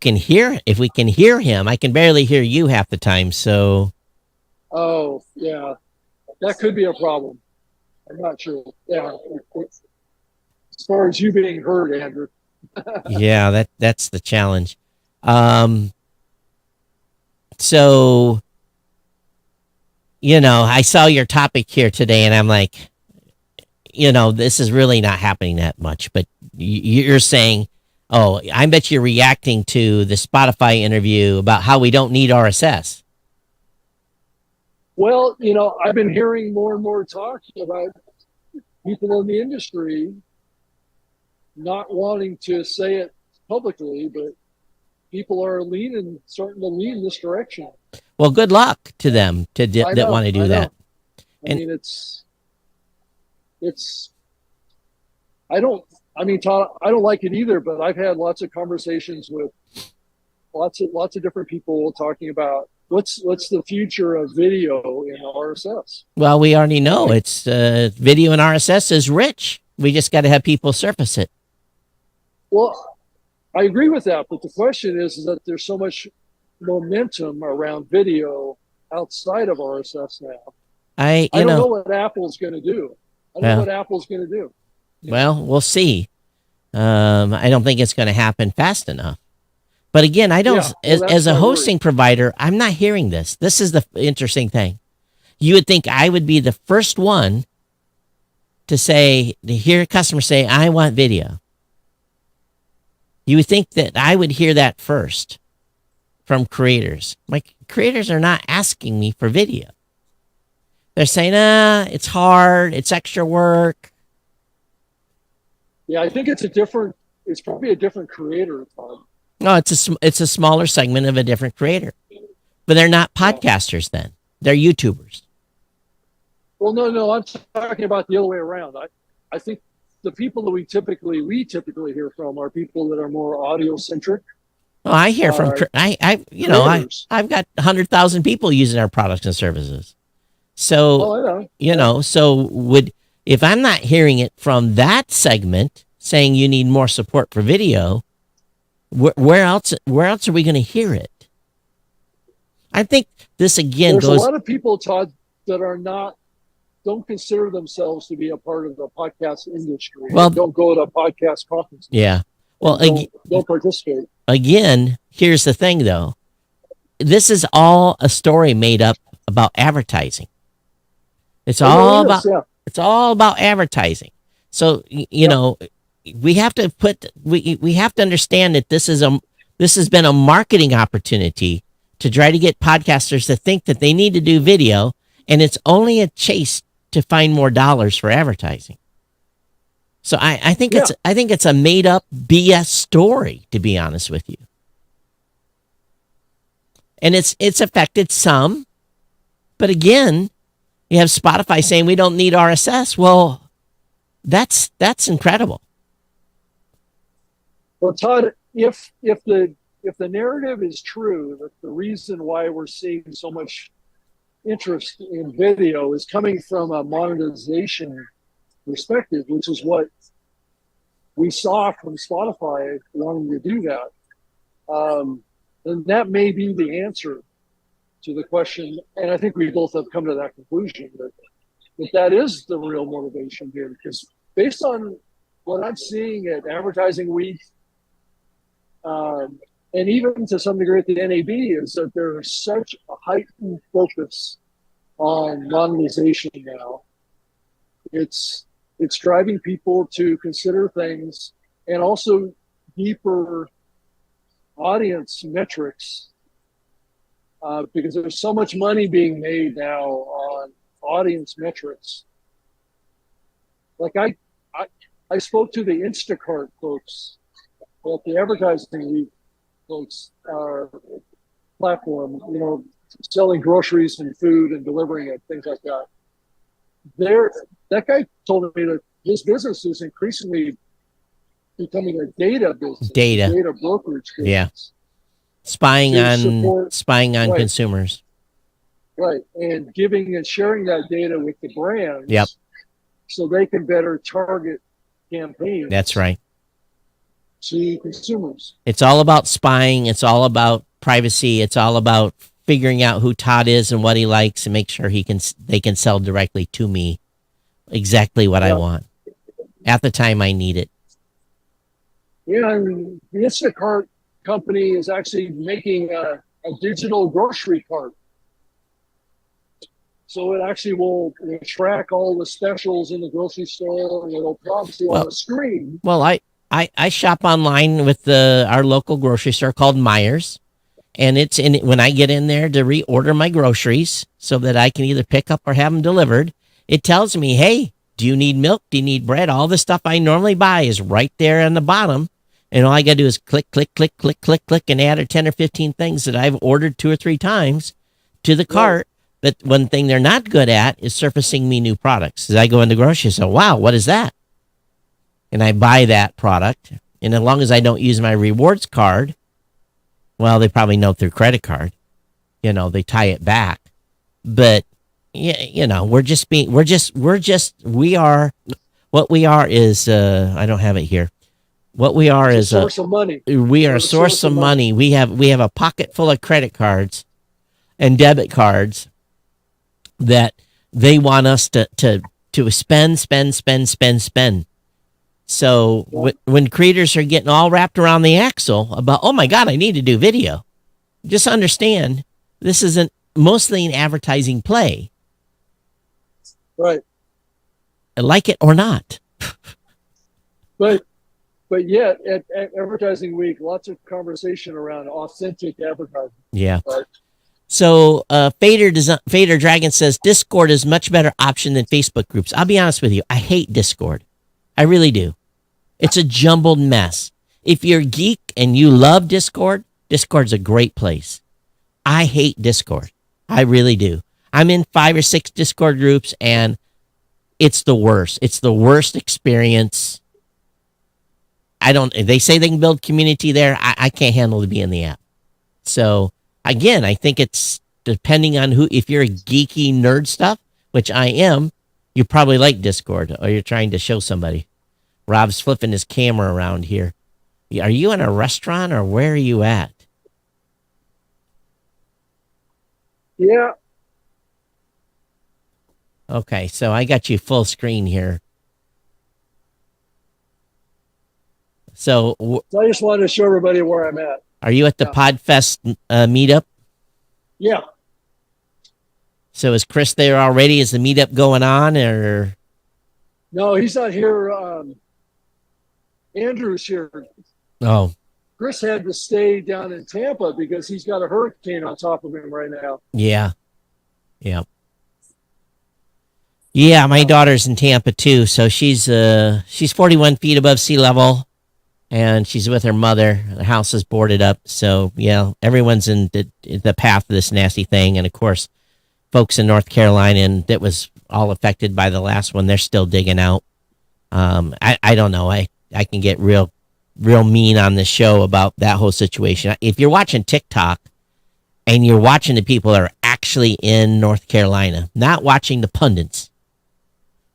Speaker 4: can hear him, I can barely hear you half the time. So
Speaker 5: Oh, yeah, that could be a problem. I'm not sure. Yeah, as far as you being heard, Andrew.
Speaker 4: yeah, that's the challenge. Um, so I saw your topic here today, and I'm like, this is really not happening that much. But you're saying, oh, I bet you're reacting to the Spotify interview about how we don't need RSS.
Speaker 5: Well, I've been hearing more and more talk about people in the industry not wanting to say it publicly, but people are starting to lean this direction.
Speaker 4: Well, good luck to them that want to do that.
Speaker 5: I mean, Todd, I don't like it either, but I've had lots of conversations with lots of different people talking about what's the future of video in RSS.
Speaker 4: Well, we already know it's video in RSS is rich. We just got to have people surface it.
Speaker 5: Well, I agree with that, but the question is that there's so much momentum around video outside of RSS now. I don't know what Apple's going to do. I don't know what Apple's going to do.
Speaker 4: Well, we'll see. I don't think it's going to happen fast enough. But again, I don't. As a hosting provider, I'm not hearing this. This is the interesting thing. You would think I would be the first one to hear a customer say, "I want video." You would think that I would hear that first from creators. My creators are not asking me for video. They're saying, it's hard, it's extra work.
Speaker 5: Yeah, I think it's probably a different creator, Tom.
Speaker 4: No, it's a smaller segment of a different creator. But they're not podcasters then. They're YouTubers.
Speaker 5: Well, no, I'm talking about the other way around. I think the people that we typically hear from are people that are more audio centric.
Speaker 4: Oh, I hear from I've got 100,000 people using our products and services. So if I'm not hearing it from that segment saying you need more support for video, where else are we going to hear it? I think this again
Speaker 5: There's a lot of people, Todd, that don't consider themselves to be a part of the podcast industry. Well, don't go to podcast conferences.
Speaker 4: Yeah. Well,
Speaker 5: don't participate.
Speaker 4: Again, here's the thing, though. This is all a story made up about advertising. It's all about advertising. So we have to we have to understand that this has been a marketing opportunity to try to get podcasters to think that they need to do video, and it's only a chase to find more dollars for advertising. So I think it's a made up BS story, to be honest with you. And it's affected some, but again, you have Spotify saying we don't need RSS. Well, that's incredible.
Speaker 5: Well, Todd, if the narrative is true, that the reason why we're seeing so much interest in video is coming from a monetization perspective, which is what we saw from Spotify wanting to do that, then that may be the answer to the question. And I think we both have come to that conclusion that is the real motivation here, because based on what I'm seeing at Advertising Week, and even to some degree at the NAB, is that there's such a heightened focus on monetization now. It's driving people to consider things, and also deeper audience metrics, because there's so much money being made now on audience metrics. Like I spoke to the Instacart folks at the Advertising Week folks platform, selling groceries and food and delivering it, things like that. That guy told me that his business is increasingly becoming a data business, data brokerage business.
Speaker 4: Yeah, spying on consumers.
Speaker 5: Right, and giving and sharing that data with the brands.
Speaker 4: Yep.
Speaker 5: So they can better target campaigns.
Speaker 4: That's right.
Speaker 5: to consumers.
Speaker 4: It's all about spying. It's all about privacy. It's all about figuring out who Todd is and what he likes and make sure they can sell directly to me exactly what I want at the time I need it.
Speaker 5: Yeah, and the Instacart company is actually making a digital grocery cart. So it actually will track all the specials in the grocery store, and it'll prompt you on the screen.
Speaker 4: Well, I shop online with our local grocery store called Myers, and it's when I get in there to reorder my groceries so that I can either pick up or have them delivered. It tells me, hey, do you need milk? Do you need bread? All the stuff I normally buy is right there on the bottom. And all I got to do is click, click, click, click, click, click, and add 10 or 15 things that I've ordered 2 or 3 times to the cart. But one thing they're not good at is surfacing me new products. As I go in the grocery store, wow, what is that? And I buy that product. And as long as I don't use my rewards card, well, they probably know through credit card. They tie it back. But, we are, what we are is, I don't have it here. What we are is
Speaker 5: a source of money.
Speaker 4: We are a source of money. We have a pocket full of credit cards and debit cards that they want us to spend. So when creators are getting all wrapped around the axle about, oh my God, I need to do video, just understand this isn't mostly an advertising play.
Speaker 5: Right.
Speaker 4: Like it or not.
Speaker 5: But yet, at Advertising Week, lots of conversation around authentic advertising.
Speaker 4: Yeah. Right. So Fader Dragon says Discord is much better option than Facebook groups. I'll be honest with you. I hate Discord. I really do. It's a jumbled mess. If you're a geek and you love Discord, Discord's a great place. I hate Discord. I really do. I'm in 5 or 6 Discord groups, and it's the worst. It's the worst experience. They say they can build community there. I can't handle to be in the app. So again, I think it's depending on if you're a geeky nerd stuff, which I am, you probably like Discord or you're trying to show somebody. Rob's flipping his camera around here. Are you in a restaurant or where are you at?
Speaker 5: Yeah.
Speaker 4: Okay. So I got you full screen here. So
Speaker 5: I just wanted to show everybody where I'm at.
Speaker 4: Are you at the Podfest meetup?
Speaker 5: Yeah.
Speaker 4: So is Chris there already? Is the meetup going on, or?
Speaker 5: No, he's not here. Andrew's here.
Speaker 4: Oh.
Speaker 5: Chris had to stay down in Tampa because he's got a hurricane on top of him right now.
Speaker 4: Yeah. Yeah. Yeah, my daughter's in Tampa too, so she's 41 feet above sea level. And she's with her mother. The house is boarded up. So, yeah, everyone's in the path of this nasty thing. And, of course, folks in North Carolina, and that was all affected by the last one, they're still digging out. I don't know. I can get real mean on this show about that whole situation. If you're watching TikTok and you're watching the people that are actually in North Carolina, not watching the pundits,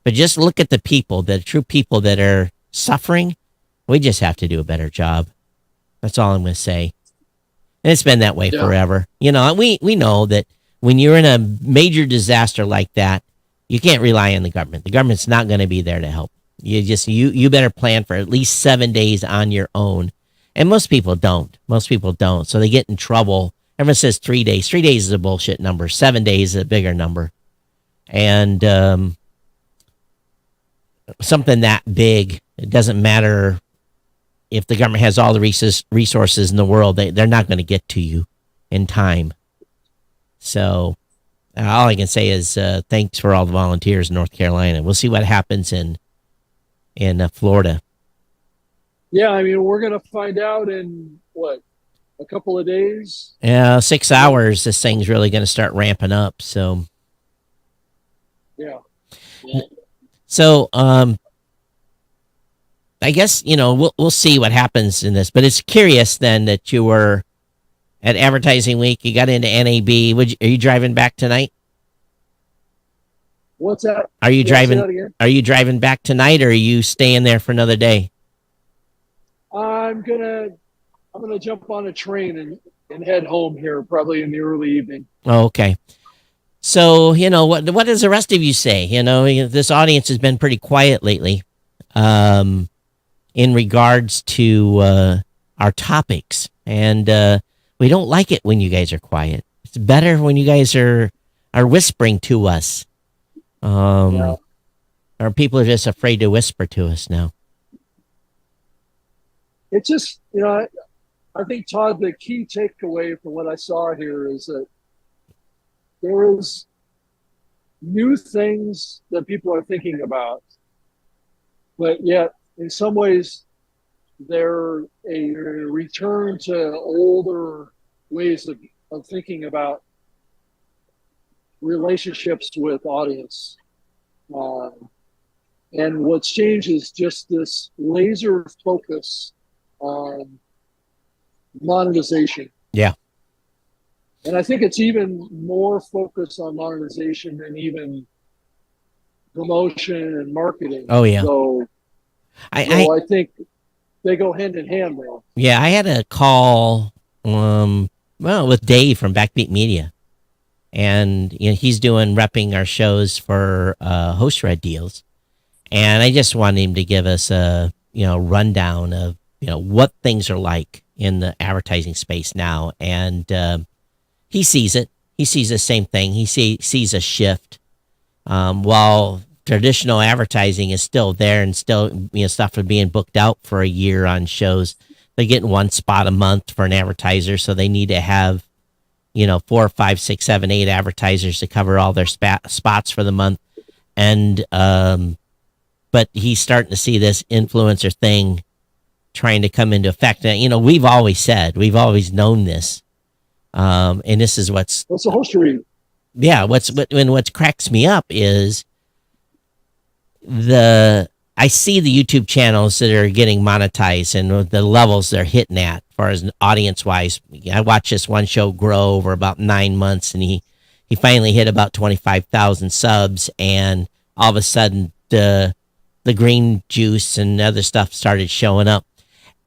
Speaker 4: but just look at the people, the true people that are suffering. We just have to do a better job. That's all I'm going to say. And it's been that way forever. We know that when you're in a major disaster like that, you can't rely on the government. The government's not going to be there to help. You better plan for at least 7 days on your own. And most people don't. So they get in trouble. Everyone says 3 days. 3 days is a bullshit number. 7 days is a bigger number. And something that big, it doesn't matter if the government has all the resources in the world, they're not going to get to you in time. So all I can say is thanks for all the volunteers in North Carolina. We'll see what happens in Florida.
Speaker 5: Yeah, I mean, we're going to find out in, a couple of days?
Speaker 4: Yeah, 6 hours, this thing's really going to start ramping up. So,
Speaker 5: yeah.
Speaker 4: So, I guess, we'll see what happens in this, but it's curious then that you were at Advertising Week, you got into NAB. Are you driving back tonight?
Speaker 5: What's that?
Speaker 4: Are you driving back tonight, or are you staying there for another day?
Speaker 5: I'm gonna jump on a train and head home here, probably in the early evening.
Speaker 4: Oh, okay. So, what does the rest of you say? This audience has been pretty quiet lately, in regards to our topics, and we don't like it when you guys are quiet. It's better when you guys are whispering to us.
Speaker 5: Yeah.
Speaker 4: Or people are just afraid to whisper to us now.
Speaker 5: It's just, I think, Todd, the key takeaway from what I saw here is that there is new things that people are thinking about, but yet in some ways they're a return to older ways of thinking about relationships with audience. And what's changed is just this laser focus on monetization.
Speaker 4: Yeah.
Speaker 5: And I think it's even more focused on monetization than even promotion and marketing.
Speaker 4: Oh, yeah.
Speaker 5: So I think they go hand in hand there.
Speaker 4: Yeah, I had a call, with Dave from Backbeat Media, and he's doing repping our shows for host red deals, and I just wanted him to give us a rundown of what things are like in the advertising space now, and he sees it. He sees the same thing. He sees a shift. While traditional advertising is still there and still, stuff are being booked out for a year on shows, they're getting one spot a month for an advertiser. So they need to have, 4, 5, 6, 7, 8 advertisers to cover all their spots for the month. And, but he's starting to see this influencer thing trying to come into effect. We've always known this. And this is what's
Speaker 5: the history.
Speaker 4: Yeah, what cracks me up is I see the YouTube channels that are getting monetized and the levels they're hitting at, as far as audience wise. I watched this one show grow over about 9 months, and he finally hit about 25,000 subs, and all of a sudden the green juice and other stuff started showing up,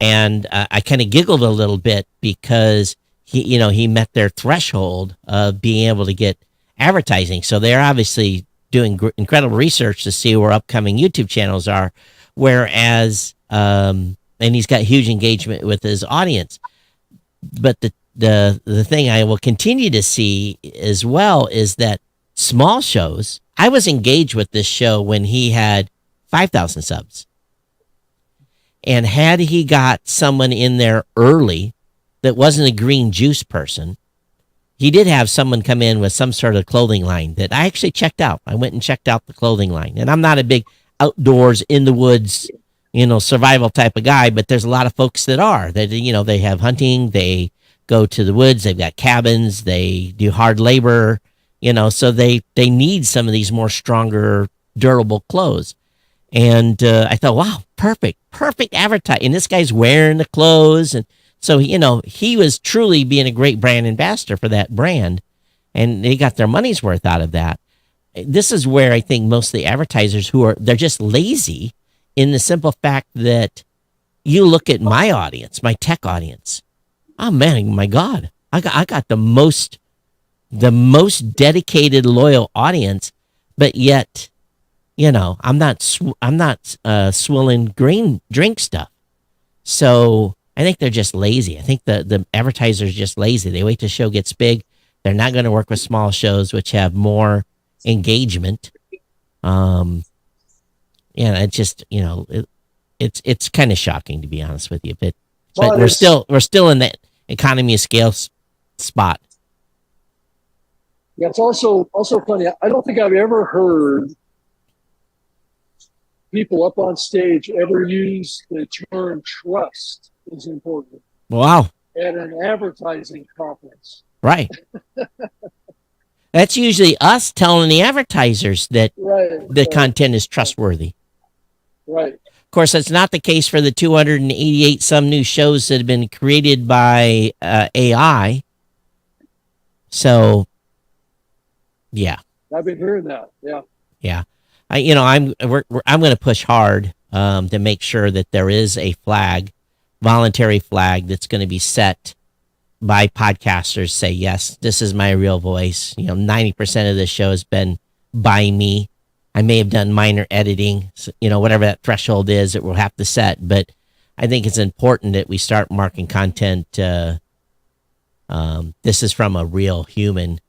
Speaker 4: and I kind of giggled a little bit because he met their threshold of being able to get advertising. So they're obviously doing incredible research to see where upcoming YouTube channels are. Whereas, and he's got huge engagement with his audience. But the thing I will continue to see as well is that small shows. I was engaged with this show when he had 5,000 subs. And had he got someone in there early that wasn't a green juice person, he did have someone come in with some sort of clothing line that I actually checked out. I went and checked out the clothing line. And I'm not a big outdoors, in the woods, survival type of guy, but there's a lot of folks that are. That, they have hunting, they go to the woods, they've got cabins, they do hard labor, so they need some of these more stronger, durable clothes. And I thought, wow, perfect advertising. And this guy's wearing the clothes, and so, he was truly being a great brand ambassador for that brand, and they got their money's worth out of that. This is where I think most of the advertisers they're just lazy, in the simple fact that you look at my audience, my tech audience. Oh man, my God, I got the most dedicated, loyal audience, but yet, I'm not swilling green drink stuff. So I think they're just lazy. I think the advertisers are just lazy. They wait till the show gets big. They're not going to work with small shows, which have more engagement. It's just, it's kind of shocking, to be honest with you. But we're still in that economy of scale spot.
Speaker 5: Yeah, it's also funny. I don't think I've ever heard people up on stage ever use the term trust is important.
Speaker 4: Wow.
Speaker 5: At an advertising conference.
Speaker 4: Right. That's usually us telling the advertisers that the content is trustworthy.
Speaker 5: Right.
Speaker 4: Of course, that's not the case for the 288 some new shows that have been created by AI. So, yeah.
Speaker 5: I've been hearing that. Yeah.
Speaker 4: Yeah. I'm going to push hard to make sure that there is a flag voluntary flag that's going to be set by podcasters. Say, yes, this is my real voice. 90% of this show has been by me. I may have done minor editing, whatever that threshold is, it will have to set. But I think it's important that we start marking content. This is from a real human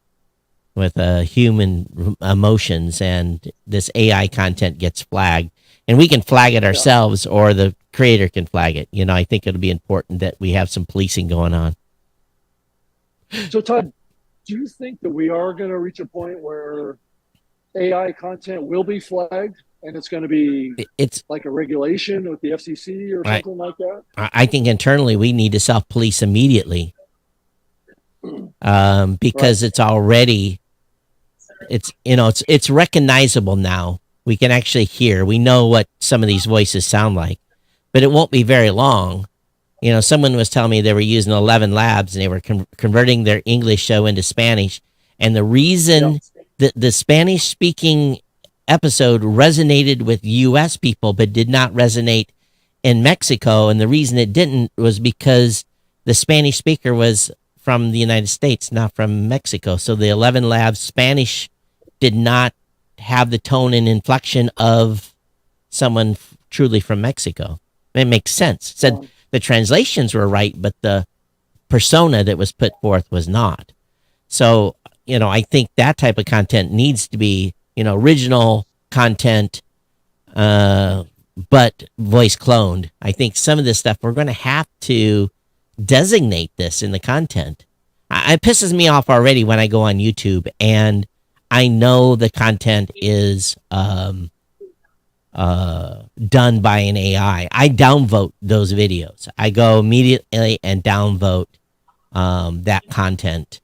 Speaker 4: with human emotions, and this AI content gets flagged. And we can flag it ourselves, or the creator can flag it. I think it'll be important that we have some policing going on.
Speaker 5: So, Todd, do you think that we are going to reach a point where AI content will be flagged, and it's going to be like a regulation with the FCC or something like that?
Speaker 4: I think internally we need to self-police immediately, because it's already, it's recognizable now. We can actually hear. We know what some of these voices sound like, but it won't be very long. Someone was telling me they were using 11 labs and they were converting their English show into Spanish. And the reason that the Spanish speaking episode resonated with US people, but did not resonate in Mexico. And the reason it didn't was because the Spanish speaker was from the United States, not from Mexico. So the 11 labs Spanish did not have the tone and inflection of someone truly from Mexico. It makes sense. It said the translations were right, but the persona that was put forth was not. So, I think that type of content needs to be, original content, but voice cloned. I think some of this stuff we're going to have to designate this in the content. It pisses me off already when I go on YouTube and I know the content is done by an AI. I downvote those videos. I go immediately and downvote that content.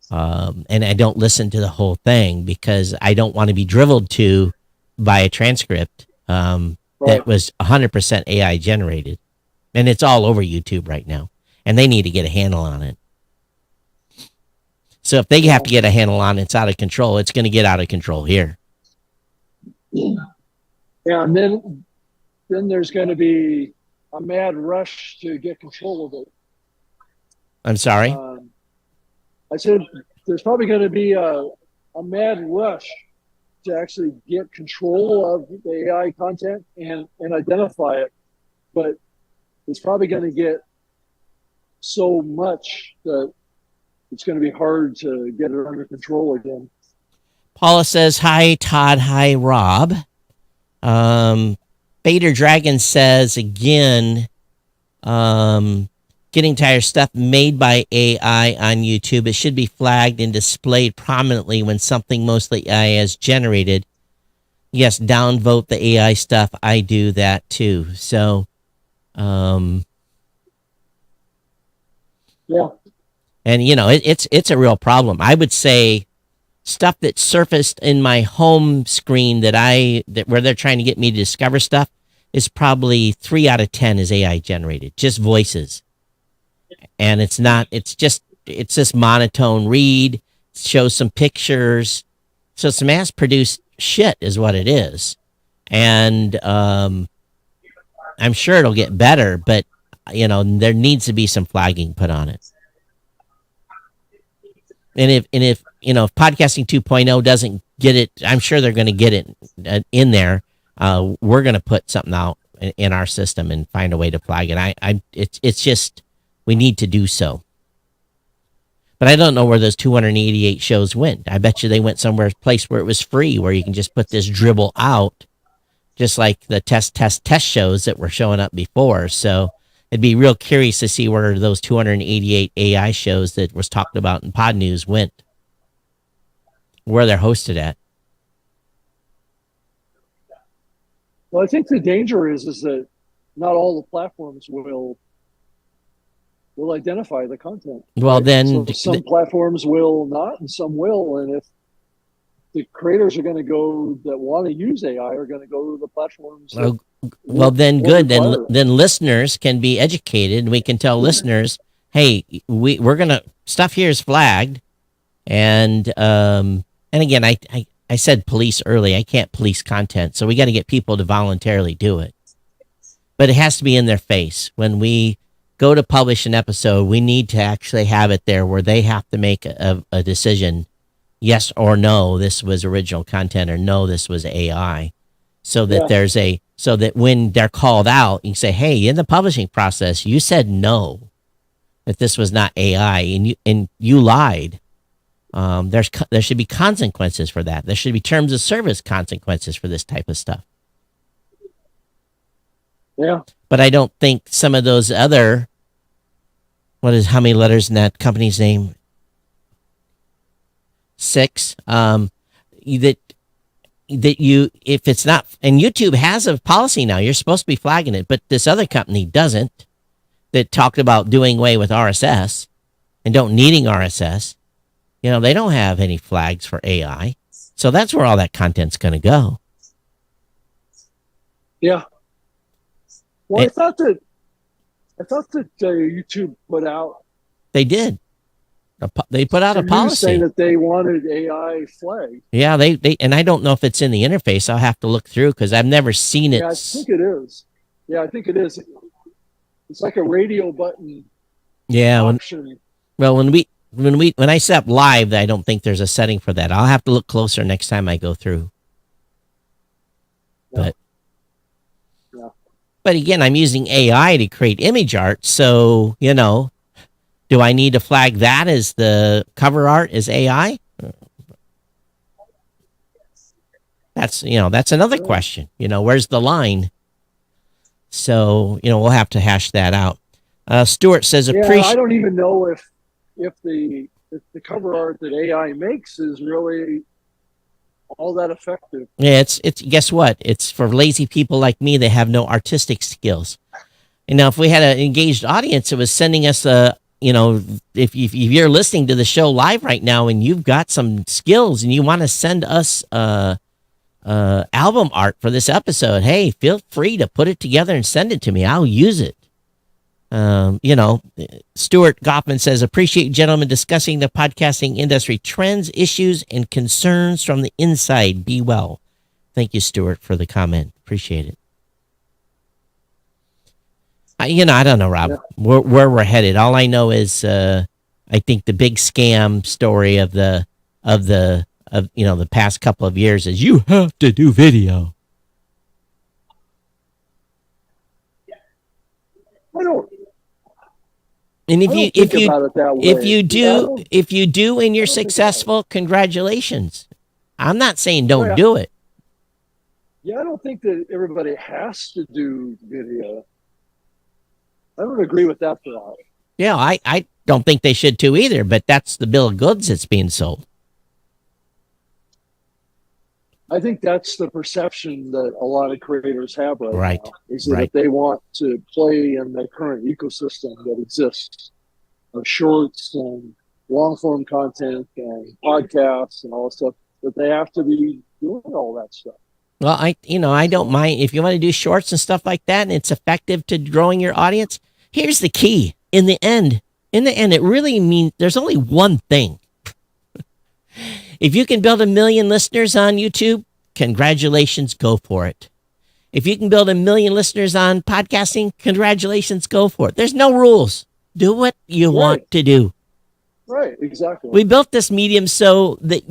Speaker 4: And I don't listen to the whole thing because I don't want to be dribbled to by a transcript that was 100% AI generated. And it's all over YouTube right now. And they need to get a handle on it. So if they have to get a handle on it, it's out of control. It's going to get out of control here.
Speaker 5: Yeah, and then there's going to be a mad rush to get control of it.
Speaker 4: I'm sorry?
Speaker 5: I said there's probably going to be a mad rush to actually get control of the AI content and identify it. But it's probably going to get so much that it's going to be hard to get it under control again.
Speaker 4: Paula says, hi, Todd. Hi, Rob. Bader Dragon says, again, getting tired of stuff made by AI on YouTube. It should be flagged and displayed prominently when something mostly AI is generated. Yes, downvote the AI stuff. I do that too. So,
Speaker 5: yeah.
Speaker 4: And it's a real problem. I would say stuff that surfaced in my home screen where they're trying to get me to discover stuff is probably 3 out of 10 is AI generated, just voices. And it's just monotone read, shows some pictures. So it's mass produced shit is what it is. And I'm sure it'll get better, but there needs to be some flagging put on it. And if podcasting 2.0 doesn't get it, I'm sure they're going to get it in there. We're going to put something out in our system and find a way to flag it. It's just, we need to do so. But I don't know where those 288 shows went. I bet you they went somewhere, place where it was free, where you can just put this dribble out, just like the test shows that were showing up before. So I'd be real curious to see where those 288 AI shows that was talked about in Pod News went, where they're hosted at.
Speaker 5: Well, I think the danger is that not all the platforms will identify the content.
Speaker 4: Well, then
Speaker 5: so some platforms will not, and some will. And if the creators are going to go that want to use AI are going to go to the platforms.
Speaker 4: Well, then good. Then listeners can be educated, and we can tell listeners, hey, we're gonna stuff here is flagged, and again, I said police early. I can't police content, so we got to get people to voluntarily do it. But it has to be in their face when we go to publish an episode, we need to actually have it there where they have to make a decision, yes or no, this was original content, or no, this was AI. So that so that when they're called out, you can say, hey, in the publishing process, you said no, that this was not AI, and you lied. There should be consequences for that. There should be terms of service consequences for this type of stuff.
Speaker 5: Yeah.
Speaker 4: But I don't think some of those other, how many letters in that company's name? 6. If it's not, and YouTube has a policy now, you're supposed to be flagging it, but this other company doesn't, that talked about doing away with RSS and don't needing RSS. They don't have any flags for AI. So that's where all that content's going to go.
Speaker 5: Yeah. Well, I thought that YouTube put out.
Speaker 4: They did. They put out a policy
Speaker 5: saying that they wanted AI flag.
Speaker 4: Yeah, they and I don't know if it's in the interface. I'll have to look through because I've never seen it.
Speaker 5: Yeah, I think it is. Yeah, I think it is. It's like a radio button.
Speaker 4: Yeah.
Speaker 5: Option.
Speaker 4: When I set up live, I don't think there's a setting for that. I'll have to look closer next time I go through.
Speaker 5: Yeah.
Speaker 4: But again, I'm using AI to create image art, so do I need to flag that as the cover art as AI? That's another question. Where's the line? So we'll have to hash that out. Stuart says,
Speaker 5: I don't even know if the cover art that AI makes is really all that effective.
Speaker 4: Yeah, it's guess what? It's for lazy people like me that have no artistic skills. And now, if we had an engaged audience, it was sending us if you're listening to the show live right now and you've got some skills and you want to send us album art for this episode, hey, feel free to put it together and send it to me. I'll use it. Stuart Goffman says, appreciate gentlemen discussing the podcasting industry trends, issues, and concerns from the inside. Be well. Thank you, Stuart, for the comment. Appreciate it. I don't know, Rob, where we're headed. All I know is, I think the big scam story of the past couple of years is you have to do video. And if you do and you're successful, congratulations. I'm not saying don't do it.
Speaker 5: Yeah, I don't think that everybody has to do video. I don't agree with that thought.
Speaker 4: Yeah, I don't think they should too either, but that's the bill of goods that's being sold.
Speaker 5: I think that's the perception that a lot of creators have
Speaker 4: right
Speaker 5: now, is that they want to play in the current ecosystem that exists of shorts and long-form content and podcasts and all that stuff, that they have to be doing all that stuff.
Speaker 4: Well, I don't mind if you want to do shorts and stuff like that and it's effective to growing your audience. Here's the key. In the end, it really means there's only one thing. If you can build 1 million listeners on YouTube, congratulations, go for it. If you can build 1 million listeners on podcasting, congratulations, go for it. There's no rules. Do what you want to do.
Speaker 5: Right, exactly.
Speaker 4: We built this medium so that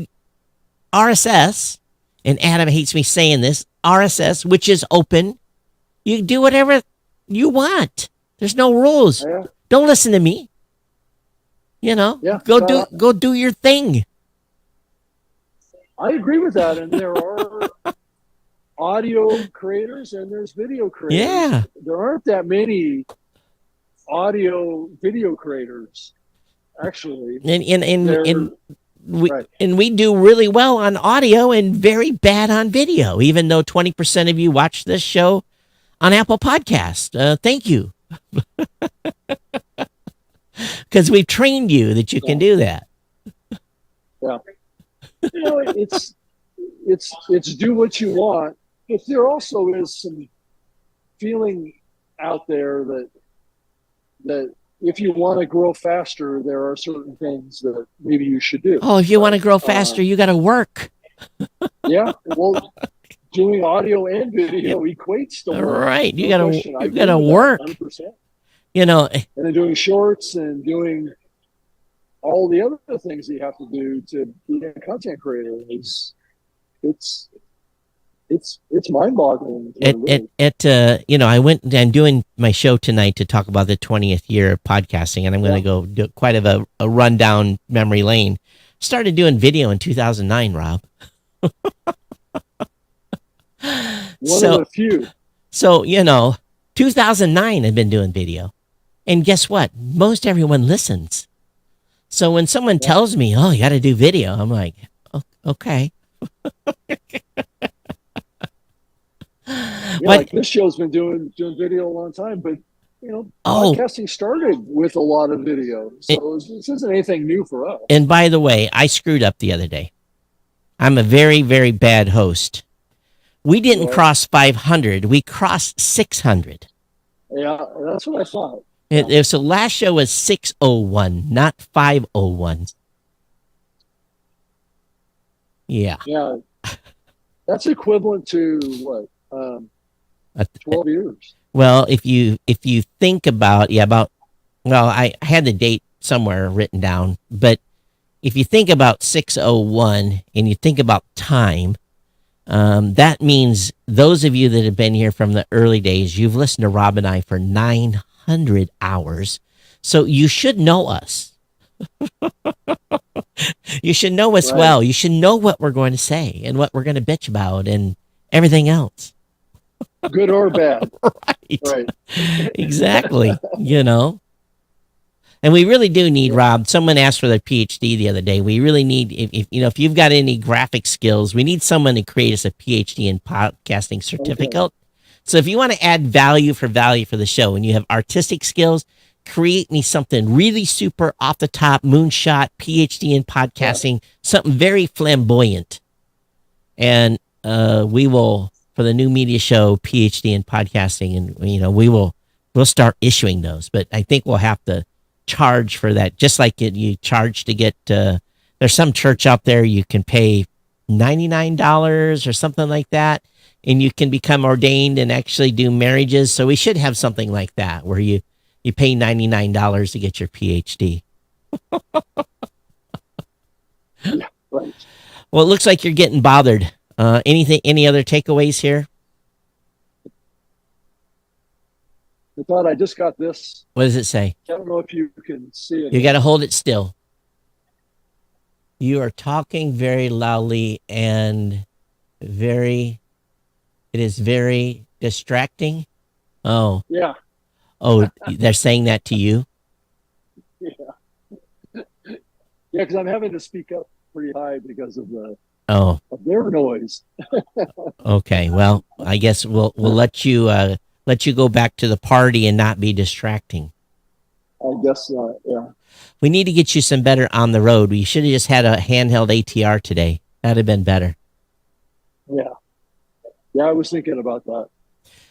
Speaker 4: RSS, and Adam hates me saying this, RSS, which is open, you can do whatever you want. There's no rules.
Speaker 5: Yeah.
Speaker 4: Don't listen to me. Go do your thing.
Speaker 5: I agree with that, and there are audio creators and there's video creators.
Speaker 4: Yeah.
Speaker 5: There aren't that many audio video creators, actually.
Speaker 4: And we do really well on audio and very bad on video, even though 20% of you watch this show on Apple Podcast. Thank you. Because we've trained you that you can do that.
Speaker 5: Yeah. It's do what you want, but there also is some feeling out there that if you want to grow faster, there are certain things that maybe you should do.
Speaker 4: Oh, if you want to grow faster, you got to work.
Speaker 5: Yeah, well, doing audio and video equates to work.
Speaker 4: Right, you got to work.
Speaker 5: 100%.
Speaker 4: You know,
Speaker 5: and then doing shorts and doing all the other things you have to do to be a content creator. It's mind-boggling.
Speaker 4: I went. I'm doing my show tonight to talk about the 20th year of podcasting, and I'm going to go do quite of a rundown memory lane. Started doing video in 2009, Rob.
Speaker 5: One of the few.
Speaker 4: So 2009 I've been doing video, and guess what? Most everyone listens. So when someone tells me, "Oh, you got to do video," I'm like, "Okay."
Speaker 5: Like this show's been doing video a long time, but podcasting started with a lot of video, so this isn't anything new for us.
Speaker 4: And by the way, I screwed up the other day. I'm a very, very bad host. We didn't cross 500. We crossed 600.
Speaker 5: Yeah, that's what I thought.
Speaker 4: So last show was 601, not 501. Yeah.
Speaker 5: Yeah. That's equivalent to what? 12 years.
Speaker 4: Well, if you think about I had the date somewhere written down, but if you think about 601 and you think about time, that means those of you that have been here from the early days, you've listened to Rob and I for 900 hours. So you should know us. You should know us well. You should know what we're going to say and what we're going to bitch about and everything else.
Speaker 5: Good or bad.
Speaker 4: Right. Exactly. And we really do need, Rob, someone asked for their PhD the other day. We really need, if you've got any graphic skills, we need someone to create us a PhD in podcasting certificate. Okay. So if you want to add value for the show and you have artistic skills, create me something really super off the top, moonshot, PhD in podcasting, something very flamboyant. And we will, for the new media show, PhD in podcasting, and we'll start issuing those. But I think we'll have to charge for that, just like you charge to get. There's some church out there you can pay $99 or something like that, and you can become ordained and actually do marriages. So we should have something like that where you pay $99 to get your PhD.
Speaker 5: Yeah, right.
Speaker 4: Well, it looks like you're getting bothered. Any other takeaways here?
Speaker 5: I thought I just got this.
Speaker 4: What does it say?
Speaker 5: I don't know if you can see it.
Speaker 4: You got to hold it still. You are talking very loudly and it is very distracting. Oh.
Speaker 5: Yeah.
Speaker 4: Oh, they're saying that to you?
Speaker 5: Yeah. Yeah, because I'm having to speak up pretty high because of their noise.
Speaker 4: Okay. Well, I guess we'll let you go back to the party and not be distracting.
Speaker 5: I guess not. Yeah.
Speaker 4: We need to get you some better on the road. We should have just had a handheld ATR today. That'd have been better.
Speaker 5: Yeah. Yeah, I was thinking about that.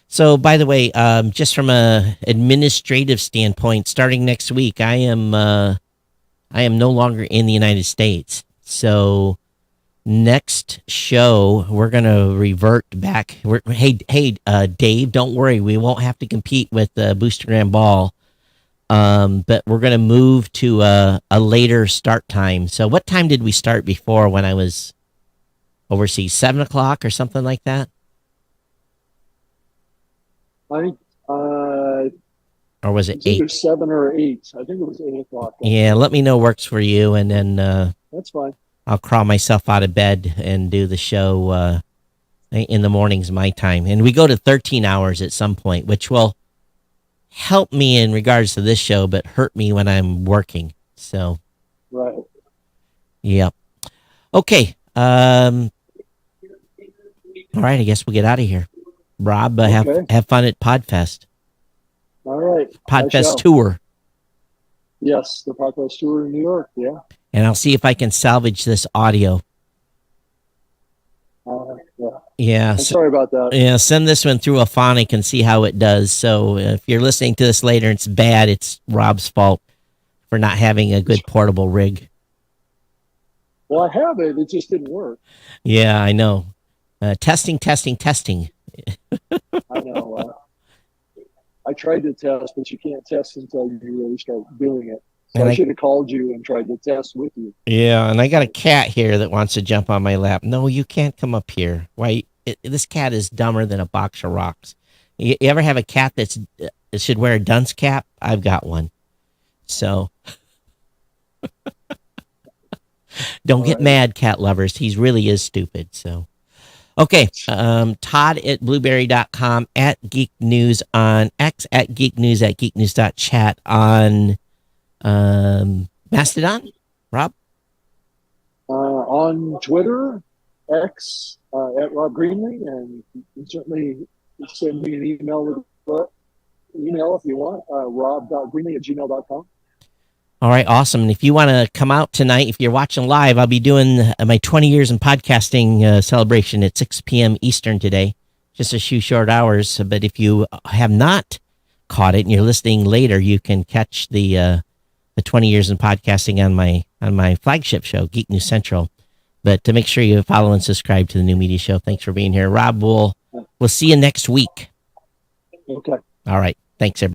Speaker 4: So, by the way, just from a administrative standpoint, starting next week, I am no longer in the United States. So, next show we're gonna revert back. Hey, Dave, don't worry, we won't have to compete with Boostergram Ball. But we're gonna move to a later start time. So, what time did we start before when I was overseas? 7 o'clock or something like that.
Speaker 5: I think,
Speaker 4: or was it 8?
Speaker 5: 7 or 8. I think it was 8 o'clock.
Speaker 4: Yeah, let me know works for you, and then
Speaker 5: that's fine.
Speaker 4: I'll crawl myself out of bed and do the show in the mornings, my time. And we go to 13 hours at some point, which will help me in regards to this show, but hurt me when I'm working. So,
Speaker 5: right.
Speaker 4: Yep. Okay. All right. I guess we'll get out of here. Rob, have fun at Podfest.
Speaker 5: All right.
Speaker 4: Podfest tour.
Speaker 5: Yes, the Podfest tour in New York. Yeah.
Speaker 4: And I'll see if I can salvage this audio. Yeah.
Speaker 5: I'm sorry about that.
Speaker 4: Yeah, send this one through a phonic and see how it does. So if you're listening to this later and it's bad, it's Rob's fault for not having a good portable rig.
Speaker 5: Well, I have it. It just didn't work.
Speaker 4: Yeah, I know. Testing.
Speaker 5: I know. I tried to test, but you can't test until you really start doing it. So
Speaker 4: And
Speaker 5: I should have called you and tried to test with you.
Speaker 4: Yeah, and I got a cat here that wants to jump on my lap. No, you can't come up here. Why? This cat is dumber than a box of rocks. You ever have a cat that's should wear a dunce cap? I've got one. So don't get mad, cat lovers. He really is stupid. So okay, Todd at blueberry.com, at Geek News on X, at Geek News, at geeknews.chat on Mastodon. Rob?
Speaker 5: On Twitter, X, at Rob Greenlee, and you can certainly send me an email if you want, rob.greenlee@gmail.com.
Speaker 4: All right, awesome. And if you want to come out tonight, if you're watching live, I'll be doing my 20 years in podcasting celebration at 6 p.m. Eastern today, just a few short hours. But if you have not caught it and you're listening later, you can catch the 20 years in podcasting on my flagship show, Geek News Central. But to make sure you follow and subscribe to the New Media Show. Thanks for being here, Rob. We'll see you next week.
Speaker 5: Okay.
Speaker 4: All right. Thanks, everybody.